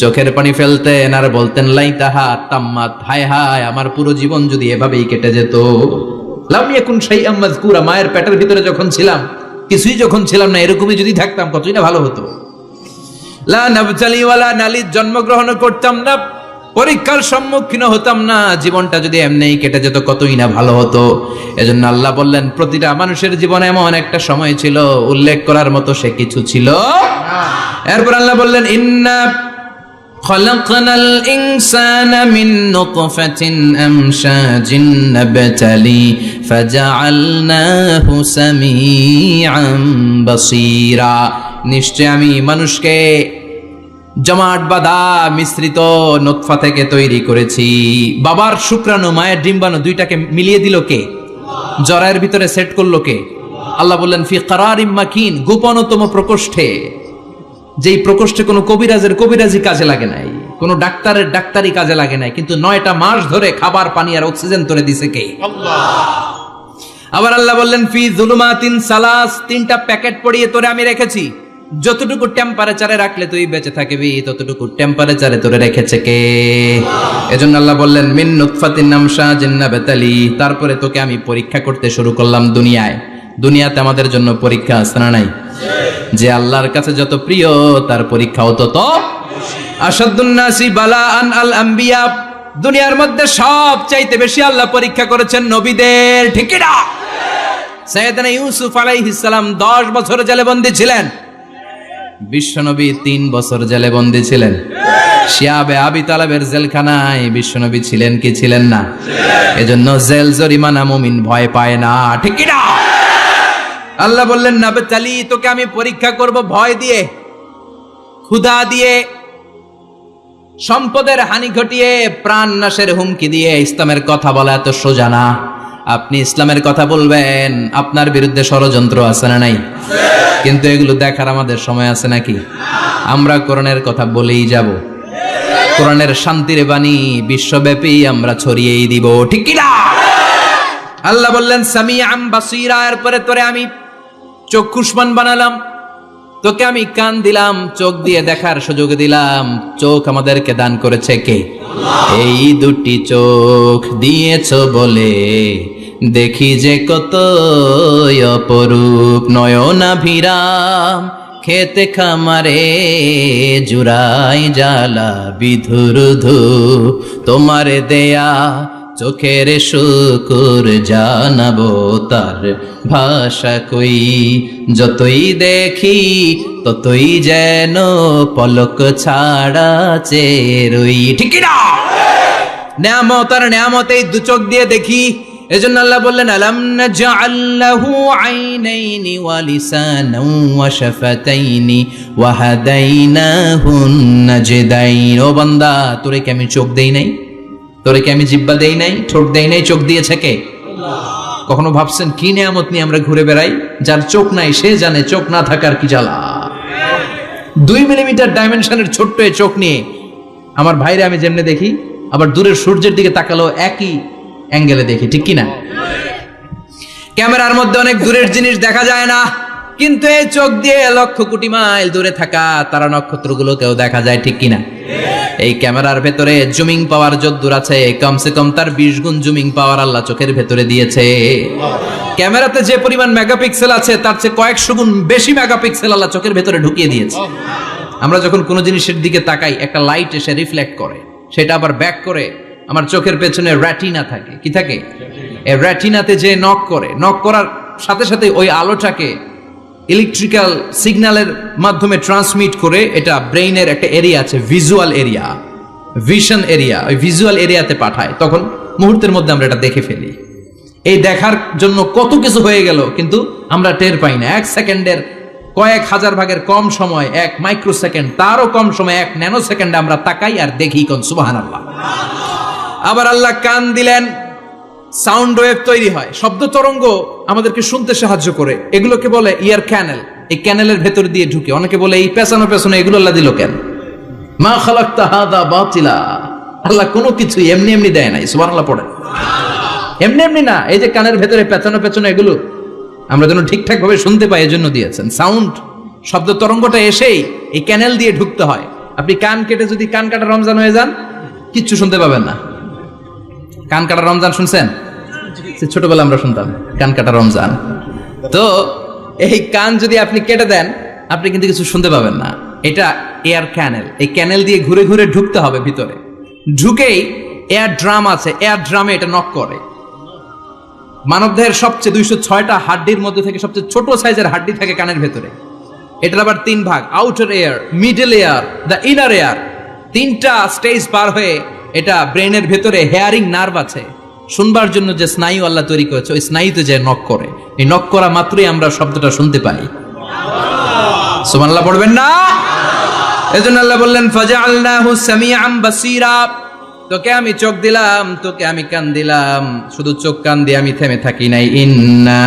চোখের পানি ফেলতেন আর বলতেন লাইতাহা তাম্মাত, হায় হায় আমার পুরো জীবন যদি এভাবেই কেটে যেত। লাম ইয়াকুন শাইআম মাযকুরা, মায়ের পেটের ভিতরে যখন ছিলাম, কিছুই যখন ছিলাম না, এরকমই যদি থাকতাম কতই না ভালো হতো। লা নাবতালি ওয়ালা নালিদ, জন্মগ্রহণ করতাম না, পরীক্ষার সম্মুখীন হতাম না, জীবনটা যদি এমনিই কেটে যেত কতই না ভালো হতো। এজন্য আল্লাহ বললেন প্রতিটা মানুষের জীবনে এমন একটা সময় ছিল উল্লেখ করার মতো সে কিছু ছিল না। এরপর আল্লাহ বললেন ইন্না খলাকনাল ইনসানা মিন নুতফাতিন আমশাজিন নাবতালি ফাজআলনাহু সামিআন বাসীরা। নিশ্চয় আমি মানুষকে জমাট বাঁধা মিশ্রিত নতফা থেকে তৈরি করেছি। বাবার শুক্রাণু মায়ের ডিম্বাণু দুইটাকে মিলিয়ে দিল কে? জরায়ের ভিতরে সেট করলো কে? আল্লাহ বললেন ফি কারারিম মাকিন, গোপনতম প্রকোষ্ঠে। যেই প্রকোষ্ঠে কোনো কবিরাজের কবিরাজি কাজে লাগে নাই, কোনো ডাক্তারের ডাক্তারি কাজে লাগে নাই, কিন্তু 9টা মাস ধরে খাবার পানি আর অক্সিজেন তোরে দিছে কে? আল্লাহ। আবার আল্লাহ বললেন ফি যুলুমাতিন সালাস, 3টা প্যাকেট পড়িয়ে তোরে আমি রেখেছি। যতটুকু টেম্পারেচারে রাখলে তুই বেঁচে থাকবি, ততটুকু টেম্পারেচারে তোরে রেখেছে কে? এজন্য আল্লাহ বললেন মিন নুতফাতিন আমশাজিন নাবতালি, তারপরে তোকে আমি পরীক্ষা করতে শুরু করলাম দুনিয়ায়। দুনিয়াতে আমাদের জন্য পরীক্ষা আছে না নাই? যে আল্লাহর কাছে যত প্রিয় তার পরীক্ষাও তত আশাদ্দুন নাসি বালাআন আল আম্বিয়া। দুনিয়ার মধ্যে সব চাইতে বেশি আল্লাহ পরীক্ষা করেছেন নবীদের, ঠিক কি না? সাইয়েদনা ইউসুফ আলাইহিস সালাম 10 বছর জেলে বন্দী ছিলেন, বিশ্বনবী 3 বছর জেলে বন্দী ছিলেন। শিয়াবে আবি তালেবের জেলখানায় বিশ্বনবী ছিলেন কি ছিলেন না? এজন্য জেল জরিমানা মুমিন ভয় পায় না, ঠিক কি না? আল্লাহ বললেন নাবতালি, তোকে আমি পরীক্ষা করব ভয় দিয়ে, ক্ষুধা দিয়ে, সম্পদের হানি ঘটিয়ে, প্রাণ নাশের হুমকি দিয়ে। ইসলামের কথা বলা এত সোজা না। আপনি ইসলামের কথা বলবেন, আপনার বিরুদ্ধে ষড়যন্ত্র আছে না নাই? কিন্তু এগুলো দেখার আমাদের সময় আছে নাকি? আমরা কোরআনের কথা বলেই যাব, কোরআনের শান্তির বাণী বিশ্বব্যাপী আমরা ছড়িয়েই দিব, ঠিক কি না? আল্লাহ বললেন সামিআন বাসীরা, এরপরে তোরে আমি চক্ষুষ্মান বানালাম, তোকে আমি কান দিলাম, চোখ দিয়ে দেখার সুযোগ দিলাম। চোখ আমাদেরকে দান করেছে কে? এই দুটি চোখ দিয়েছো বলে দেখি যে কত অপরূপ, নয়নাভিরাম খেতে খামারে জুড়াই জ্বালা বিধুর ধূপ, তোমার দেয়া চোখের শুকুর জানাবো তার ভাষা কই, যতই দেখি ততই যেন পলক ছাড়া চেরই, ঠিক না? নেয়ামত আর নেয়ামতেই 2 চোখ দিয়ে দেখি। এজন্য আল্লাহ বললেন আলাম নাজআল লাহু আইনাইনি ওয়া লিসানান ওয়া শাফাতাইনি ওয়া হাদাইনাহুন নাজদাইন। ও বান্দা, তোরে কি আমি চোখ দেই নাই? তোরে কি আমি জিহ্বা দেই নাই? ঠোঁট দেই নাই? চোখ দিয়েছে কে? আল্লাহ। কখনো ভাবছেন কি নিয়ামত নিয়ে আমরা ঘুরে বেড়াই? যার চোখ নাই সে জানে চোখ না থাকার কি জ্বালা। 2 মিলিমিটার ডাইমেনশনের ছোট্ট এই চোখ নিয়ে আমার ভাইরে আমি যেমনে দেখি, আবার দূরের সূর্যের দিকে তাকালো একই অ্যাঙ্গেলে দেখি, ঠিক কি না? ক্যামেরার মধ্যে অনেক দূরের জিনিস দেখা যায় না, কিন্তু এই চোখ দিয়ে লক্ষ কোটি মাইল দূরে থাকা তারা নক্ষত্রগুলোকেও দেখা যায়, ঠিক কি না? এই ক্যামেরার ভেতরে জুমিং পাওয়ার যদ্দূর আছে, কমসে কম তার 20 গুণ জুমিং পাওয়ার আল্লাহ চোখের ভেতরে দিয়েছে। ক্যামেরাতে যে পরিমাণ মেগাপিক্সেল আছে তার চেয়ে কয়েকশো গুণ বেশি মেগাপিক্সেল আল্লাহ চোখের ভেতরে ঢুকিয়ে দিয়েছে। আমরা যখন কোনো জিনিসের দিকে তাকাই, একটা লাইট এসে রিফ্লেক্ট করে, সেটা আবার ব্যাক করে আমার চোখের পেছনে রেটিনা থাকে। কি থাকে? এই রেটিনাতে যে নক করে, নক করার সাথে সাথে ওই আলোটাকে ইলেকট্রিক্যাল সিগন্যালের মাধ্যমে ট্রান্সমিট করে এটা ব্রেইনের একটা এরিয়া আছে, ভিজুয়াল এরিয়া, ভিশন এরিয়া, ওই ভিজুয়াল এরিয়াতে পাঠায়। তখন মুহূর্তের মধ্যে আমরা এটা দেখে ফেলি। এই দেখার জন্য কত কিছু হয়ে গেল, কিন্তু আমরা টের পাই না। 1 সেকেন্ডের কয়েক হাজার ভাগের কম সময়, 1 মাইক্রোসেকেন্ড, তারও কম সময়, 1 ন্যানো সেকেন্ডে আমরা তাকাই আর দেখি। কোন সুবহানাল্লাহ। আবার আল্লাহ কান দিলেন, সাউন্ড ওয়েভ তৈরি হয়, শব্দ তরঙ্গ আমাদেরকে শুনতে সাহায্য করে। এগুলোকে বলে ইয়ার ক্যানেল। এই ক্যানেলের ভেতর দিয়ে ঢুকে। অনেকে বলে এই পেছানো পেছনে এগুলো আল্লাহ দিল কেন? মা খালাকতা হাযা বাতিলা। আল্লাহ কোনো কিছু এমনি এমনি দেয় নাই। সুবহানাল্লাহ পড়ে। এমনি এমনি না, এই যে কানের ভেতরে পেছানো পেছনে এগুলো আমরা যেন ঠিকঠাক ভাবে শুনতে পাই, এজন্য দিয়েছেন। সাউন্ড, শব্দ তরঙ্গটা এসেই এই ক্যানেল দিয়ে ঢুকতে হয়। আপনি কান কেটে যদি কান কাটা রমজান হয়ে যান, কিচ্ছু শুনতে পাবেন না। কান কাটা রমজান শুনছেন? ছোটবেলা আমরা শুনতাম কান কাটা রমজান। তো এই কান যদি আপনি কেটে দেন, আপনি কিন্তু কিছু শুনতে পাবেন না। এটা এয়ার ক্যানেল। এই ক্যানেল দিয়ে ঘুরে ঘুরে ঢুকতে হবে ভিতরে। ঢুকেই এয়ার ড্রাম আছে, এয়ার ড্রামে এটা নক করে। মানবদেহের সবচেয়ে 206টা হাড্ডির মধ্যে থেকে সবচেয়ে ছোট সাইজের হাড্ডি থাকে কানের ভেতরে। এটার আবার 3 ভাগ, outer air, middle air, the inner air. 3টা স্টেজ পার হয়ে এটা ব্রেনের ভেতরে হেয়ারিং নার্ভ আছে, শুনবার জন্য যে স্নায়ু আল্লাহ তৈরি করেছে, ওই স্নায়ুতে যে নক করে। এই নক করা মাত্রই আমরা শব্দটা শুনতে পাই। সুবহানাল্লাহ পড়বেন না? এজন্য আল্লাহ বললেন ফাজআলনাহু সামিআন বাসীরা। তোকে আমি চোখ দিলাম, তোকে আমি কান দিলাম। শুধু চোখ কান দিয়ে আমি থেমে থাকি নাই। ইন্না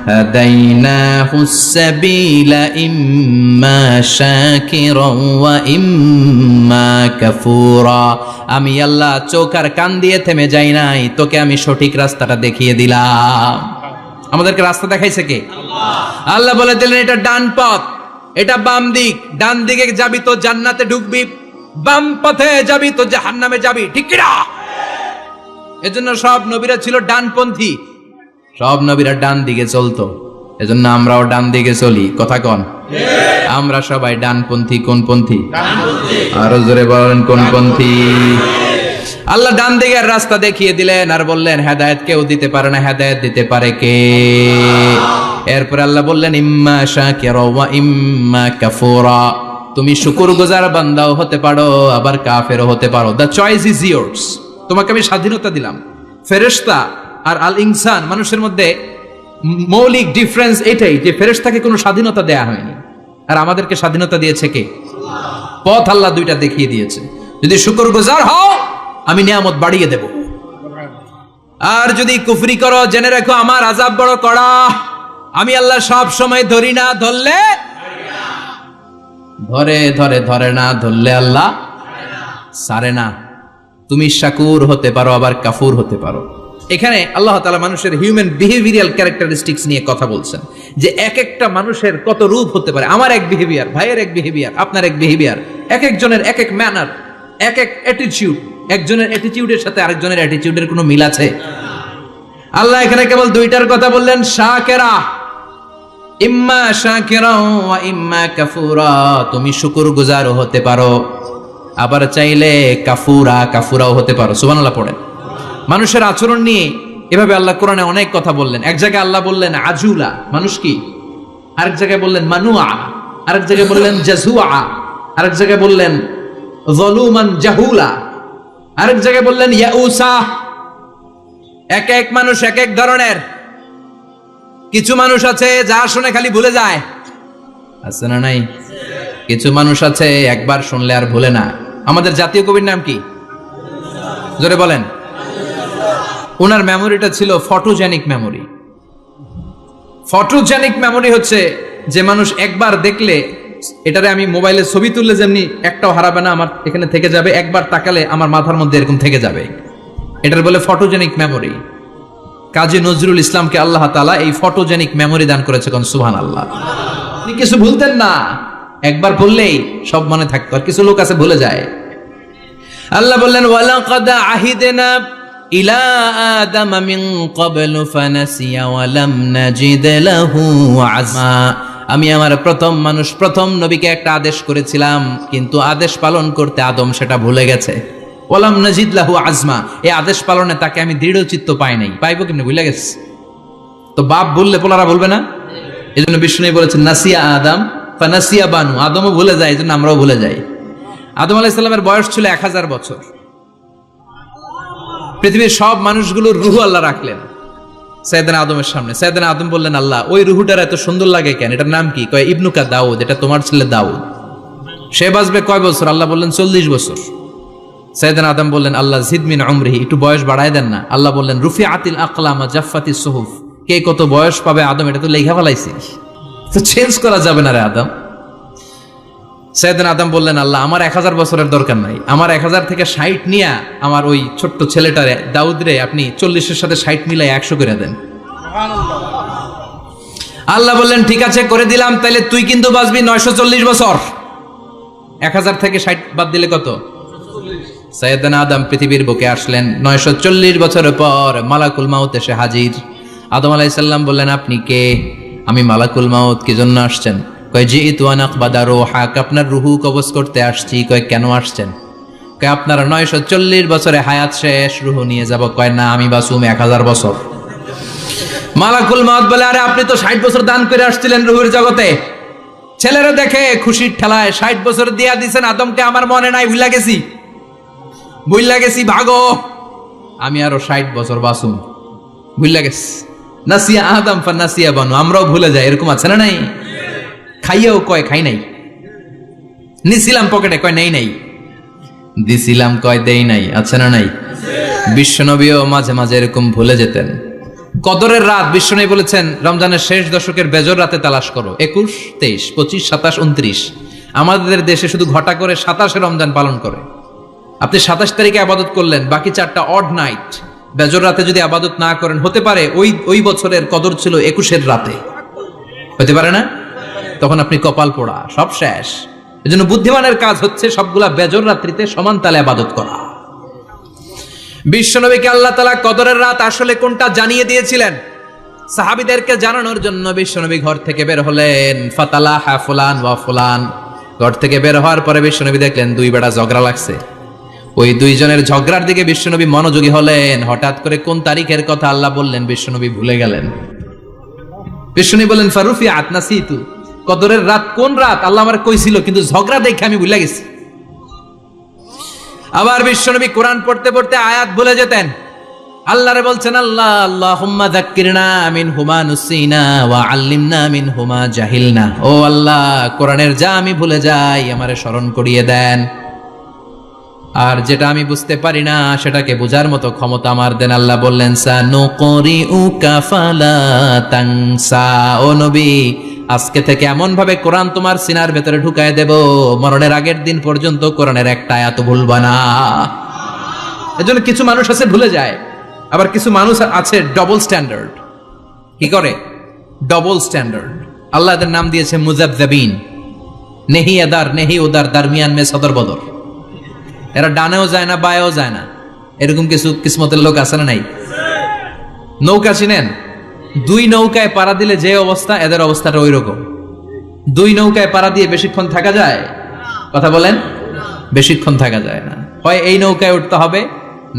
হাদাইনাহুস সাবিলা ইম্মা শাকিরান ওয়া ইম্মা কাফুরা। আমি আল্লাহ চোখ আর কান দিয়ে থেমে যাই নাই, তোকে আমি সঠিক রাস্তাটা দেখিয়ে দিলাম। আমাদেরকে রাস্তা দেখাইছে কে? আল্লাহ। আল্লাহ বলে দিলেন এটা ডান পথ, এটা বাম দিক। ডান দিকে যাবি তো জান্নাতে ঢুকবি, বাম পথে যাবি তো জাহান্নামে যাবি। ঠিক কি না? এজন্য সব নবীরা ছিল ডানপন্থী, সব নবীরা ডান দিকে চলতো। এজন্য আমরাও ডান দিকে চলি। কথা কন? আমরা সবাই ডানপন্থী। কোন পন্থী? আরো জোরে বলেন, কোন পন্থী? আল্লাহ ডান দিকের রাস্তা দেখিয়ে দিলেন আর বললেন হেদায়েত কেউ দিতে পারে না, হেদায়েত দিতে পারে কে? এরপর আল্লাহ বললেন ইম্মা শাকিরা ওয়া ইম্মা কাফুরা। তুমি শুকরগুজার বান্দাও হতে পারো, আবার কাফেরও হতে পারো। The choice is years. তোমাকে আমি স্বাধীনতা দিলাম। ফেরেশতা আর আল ইনসান, মানুষের মধ্যে মৌলিক ডিফারেন্স এটাই যে ফেরেশতাকে কোনো স্বাধীনতা দেয়া হয়নি, আর আমাদেরকে স্বাধীনতা দিয়েছে কে? পথ আল্লাহ দুইটা দেখিয়ে দিয়েছে। যদি শুকরগুজার হও, আমি নিয়ামত বাড়িয়ে দেব। আর যদি কুফরি করো, জেনে রাখো আমার আযাব বড় কড়া। আমি আল্লাহ সব সময় ধরি না, ধরলে ধরে, ধরে ধরে না, ধরলে আল্লাহ সারে না। তুমি শাকুর হতে পারো, আবার কাফুর হতে পারো। এখানে আল্লাহ তাআলা মানুষের হিউম্যান বিহেভিয়ারাল ক্যারেক্টারিস্টিক্স নিয়ে কথা বলছেন, যে এক একটা মানুষের কত রূপ হতে পারে। আমার এক বিহেভিয়ার, ভাইয়ের এক বিহেভিয়ার, আপনার এক বিহেভিয়ার, এক একজনের এক এক ম্যানার, এক এক অ্যাটিটিউড। একজনের অ্যাটিটিউডের সাথে আরেকজনের অ্যাটিটিউডের কোনো মিল আছে? আল্লাহ এখানে কেবল দুইটার কথা বললেন, শাকিরা, ইম্মা শাকিরা ওয়া ইম্মা কাফুরা। তুমি শুকরগুজারও হতে পারো, আবার চাইলে কাফুরাও হতে পারো। সুবহানাল্লাহ পড়েন। মানুষের আচরণ নিয়ে এভাবে আল্লাহ কোরআনে অনেক কথা বললেন। এক জায়গায় আল্লাহ বললেন আজুলা, মানুষ কি? আরেক জায়গায় বললেন মানুয়া, আরেক জায়গায় বললেন জাজুয়া, আরেক জায়গায় বললেন যালুমান জাহুলা, আরেক জায়গায় বললেন ইয়াউসা। এক এক মানুষ এক এক ধরনের। কিছু মানুষ আছে যা শুনে খালি ভুলে যায়, আছে না নাই? কিছু মানুষ আছে একবার শুনলে আর ভুলে না। আমাদের জাতীয় কবির নাম কি? জোরে বলেন। ওনার মেমোরিটা ছিল ফটোজেনিক মেমোরি। ফটোজেনিক মেমোরি হচ্ছে যে মানুষ একবার দেখলে, এটারে আমি মোবাইলে ছবি তুললে যেমনি একটাও হারাবে না, আমার এখানে থেকে যাবে। একবার তাকালে আমার মাথার মধ্যে এরকম থেকে যাবে। এটার বলে ফটোজেনিক মেমোরি। কাজী নজরুল ইসলামকে আল্লাহ তাআলা এই ফটোজেনিক মেমোরি দান করেছে। কোন সুবহানাল্লাহ। তিনি কিছু ভুলতেন না, একবার বললেই সব মনে থাকতো। আর কিছু লোক আছে ভুলে যায়। আল্লাহ বললেন ওয়ালাকাদ আহিদনা ইলা আদম মিন ক্বাবলু ফানাসিয়া ওয়া লাম নাজিদ লাহু আযমা। আমি আমার প্রথম মানুষ, প্রথম নবীকে একটা আদেশ করেছিলাম, কিন্তু আদেশ পালন করতে আদম সেটা ভুলে গেছে। ওয়ালাম নাজিদ লাহু আযমা, এই আদেশ পালনে তাকে আমি দৃঢ় চিত্ত পাই নাই। পাইবো কেমনে? ভুলে গেছে। তো বাপ বললে পোলারা বলবে না? এই জন্য বিষ্ণু বলেছেন নাসিয়া আদম ফানাসিয়া বানু, আদমও ভুলে যায়, এই জন্য আমরাও ভুলে যাই। আদম আলাইহিস সালামের বয়স ছিল 1000 বছর। পৃথিবীর সব মানুষগুলোর রুহ আল্লাহ রাখলেন সাইয়েদনা আদমের সামনে। সাইয়েদনা আদম বললেন, আল্লাহ ওই রুহুটার এত সুন্দর লাগে কেন? এটার নাম কি? কয় ইবনুকা দাউদ, এটা তোমার ছেলে দাউদ। সে বাঁচবে কয় বছর? আল্লাহ বললেন 40 বছর। সাইয়েদনা আদম বললেন, আল্লাহ জিদ মিন উমরিহি, একটু বয়স বাড়ায় দেন না। আল্লাহ বললেন রুফিআতিল আকলাম ওয়া জাফফাতিস সুহুফ, কে কত বয়স পাবে আদম এটা তো লেখা ফেলাইছিস, তো চেঞ্জ করা যাবে না রে আদম। সাইয়েদনা আদম বললেন, আল্লাহ আমার 1000 বছরের দরকার নাই, আমার 1000 থেকে 60 নিয়ে আমার ওই ছোট্ট ছেলেটারে দাউদ রে আপনি 40-এর সাথে 60 মিলাই 100 করে দেন। আল্লাহ বললেন ঠিক আছে করে দিলাম, তাহলে তুই কিন্তু বাঁচবি 940 বছর। 1000 থেকে 60 বাদ দিলে কত? সাইয়েদনা আদম পৃথিবীর বুকে আসলেন 940 বছরের পর। মালাকুল মাউত এসে হাজির। আদম আলাইহিস সালাম বললেন, আপনি কে? আমি মালাকুল মাউত। কি জন্য আসছেন? কয় জিইতু আন আকবাদা রূহাক, আপনার রুহু কবজ করতে আসছি। কয় কেন আসছেন? কয় আপনার 940 বছরে হায়াত শেষ, রুহু নিয়ে যাব। কয় না, আমি বাঁচুম 1000 বছর। মালাকুল মাউত বলে, আরে আপনি তো 60 বছর দান করে আসছিলেন রুহুর জগতে, ছেলেরা দেখে খুশির ঠেলায় 60 বছর দিয়া দিছেন আদমকে, আমার মনে নাই, ভুইলা গেছি, ভাগো, আমি আরো 60 বছর বাঁচুম, ভুইলা গেছি। নাসিয়া আদম ফানাসিয়া বানু, আমরাও ভুলে যাই, এরকম আছে না নাই? খাইয়াও কয় খাই নাই, নিছিলাম পকেটে কয় নেই নাই, দিছিলাম কয় দেই নাই, আছে না নাই? বিশ্বনবীও মাঝে মাঝে এরকম ভুলে যেতেন। কদরের রাত বিশ্বনবী বলেছেন রমজানের শেষ দশকের বেজর রাতে তালাশ করো। 21, 23, 25, 27, 29। আমাদের দেশে শুধু ঘটা করে 27 রমজান পালন করে। আপনি 27 তারিখে আবাদত করলেন, বাকি 4টা অড নাইট, বেজর রাতে যদি আবাদত না করেন, হতে পারে ওই বছরের কদর ছিল 21-এর রাতে, হতে পারে না? তখন আপনি কপাল পোড়া, সব শেষ। এজন্য বুদ্ধিমানের কাজ হচ্ছে সবগুলা বেজর রাত্রিতে সমান তালে আবাদত করা। বিশ্বনবীকে আল্লাহ তাআলা কদরের রাত আসলে কোনটা জানিয়ে দিয়েছিলেন। সাহাবীদেরকে জানানোর জন্য বিশ্বনবী ঘর থেকে বের হলেন। ফাতালাহা ফুলান ওয়া ফুলান, ঘর থেকে বের হওয়ার পরে বিশ্বনবী দেখলেন 2 বেটা ঝগড়া লাগছে। ওই 2 জনের ঝগড়ার দিকে বিশ্বনবী মনোযোগী হলেন। হঠাৎ করে কোন তারিখের কথা আল্লাহ বললেন বিশ্বনবী ভুলে গেলেন। বিশ্বনবী বললেন ফারুফিআত নাসিতু, কদরের রাত কোন রাত আল্লাহ আমার কইছিল, কিন্তু ঝগড়া দেখে আমি ভুলে গেছি। আবার বিশ্বনবী কোরআন পড়তে পড়তে আয়াত ভুলে যেতেন। আল্লাহরে বলছেন, আল্লাহ আল্লাহুম্মা যাক্কিরনা মিনহুমা নুসিনা ওয়া আল্লিমনা মিনহুমা জাহিলনা। ও আল্লাহ, কোরআনের যা আমি ভুলে যাই আমারে স্মরণ করিয়ে দেন, আর যেটা আমি বুঝতে পারি না সেটাকে বোঝার মতো ক্ষমতা আমার দেন। আল্লাহ বললেন সানুকরিউকা ফালা তানসা, ও নবী আজকে থেকে এমন ভাবে কোরআন তোমার সিনার ভেতরে ঢুকায় দেব, মরণের আগের দিন পর্যন্ত কোরআনের একটা আয়াত ভুলবা না। এজন্য কিছু মানুষ আছে ভুলে যায়, আবার কিছু মানুষ আছে ডবল স্ট্যান্ডার্ড। কি করে? Double standard. আল্লাহ এদের নাম দিয়েছে মুজাবজাবিন, নেহি এদার নেহি ওদার, দারমিয়ান মে সদর বদর। এরা ডানেও যায় না বায়েও যায় না, এরকম কিছু কিসমতের লোক আছে না নাই? নৌকা চিনেন? 2 নৌকায় পাড়া দিলে যে অবস্থা, এদের অবস্থাটা ওই রকম। 2 নৌকায় পাড়া দিয়ে বেশিক্ষণ থাকা যায়? কথা বলেন, বেশিক্ষণ থাকা যায় না। হয় এই নৌকায় উঠতে হবে,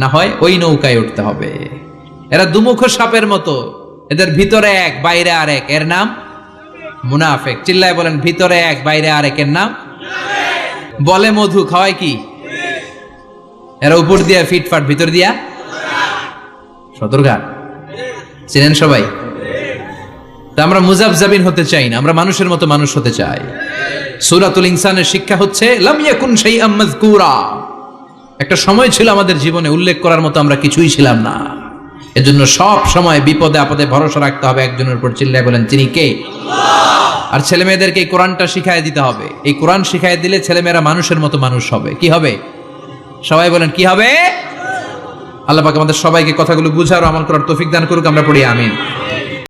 না হয় ওই নৌকায় উঠতে হবে। এরা দুমুখ সাপের মতো, এদের ভিতরে এক বাইরে আরেক, এর নাম মুনাফিক। চিল্লায় বলেন ভিতরে এক বাইরে আরেক, এর নাম বলে মধু, খাওয়ায় কি? এরা উপর দিয়া ফিটফাট, ভিতর দিয়া সতর্কঘাট। চিনেন সবাই? তা আমরা মুজাবজাবিন হতে চাই না, আমরা মানুষের মতো মানুষ হতে চাই। সূরাতুল ইনসানের শিক্ষা হচ্ছে লাম ইয়াকুন শাইআম মাযকুরা। একটা সময় ছিল আমাদের জীবনে উল্লেখ করার মতো আমরা কিছুই ছিলাম না। এজন্য সব সময় বিপদে আপদে ভরসা রাখতে হবে একজনের উপর। চিল্লায় বলেন তিনি কে? আল্লাহ। আর ছেলে মেয়েদেরকে এই কোরআনটা শিখায় দিতে হবে। এই কোরআন শিখায় দিলে ছেলেমেয়েরা মানুষের মতো মানুষ হবে। কি হবে? সবাই বলেন কি হবে? আল্লাহ পাক আমাদের সবাইকে কথাগুলো বুঝার ও আমল করার তৌফিক দান করুক। আমরা পড়ি আমিন।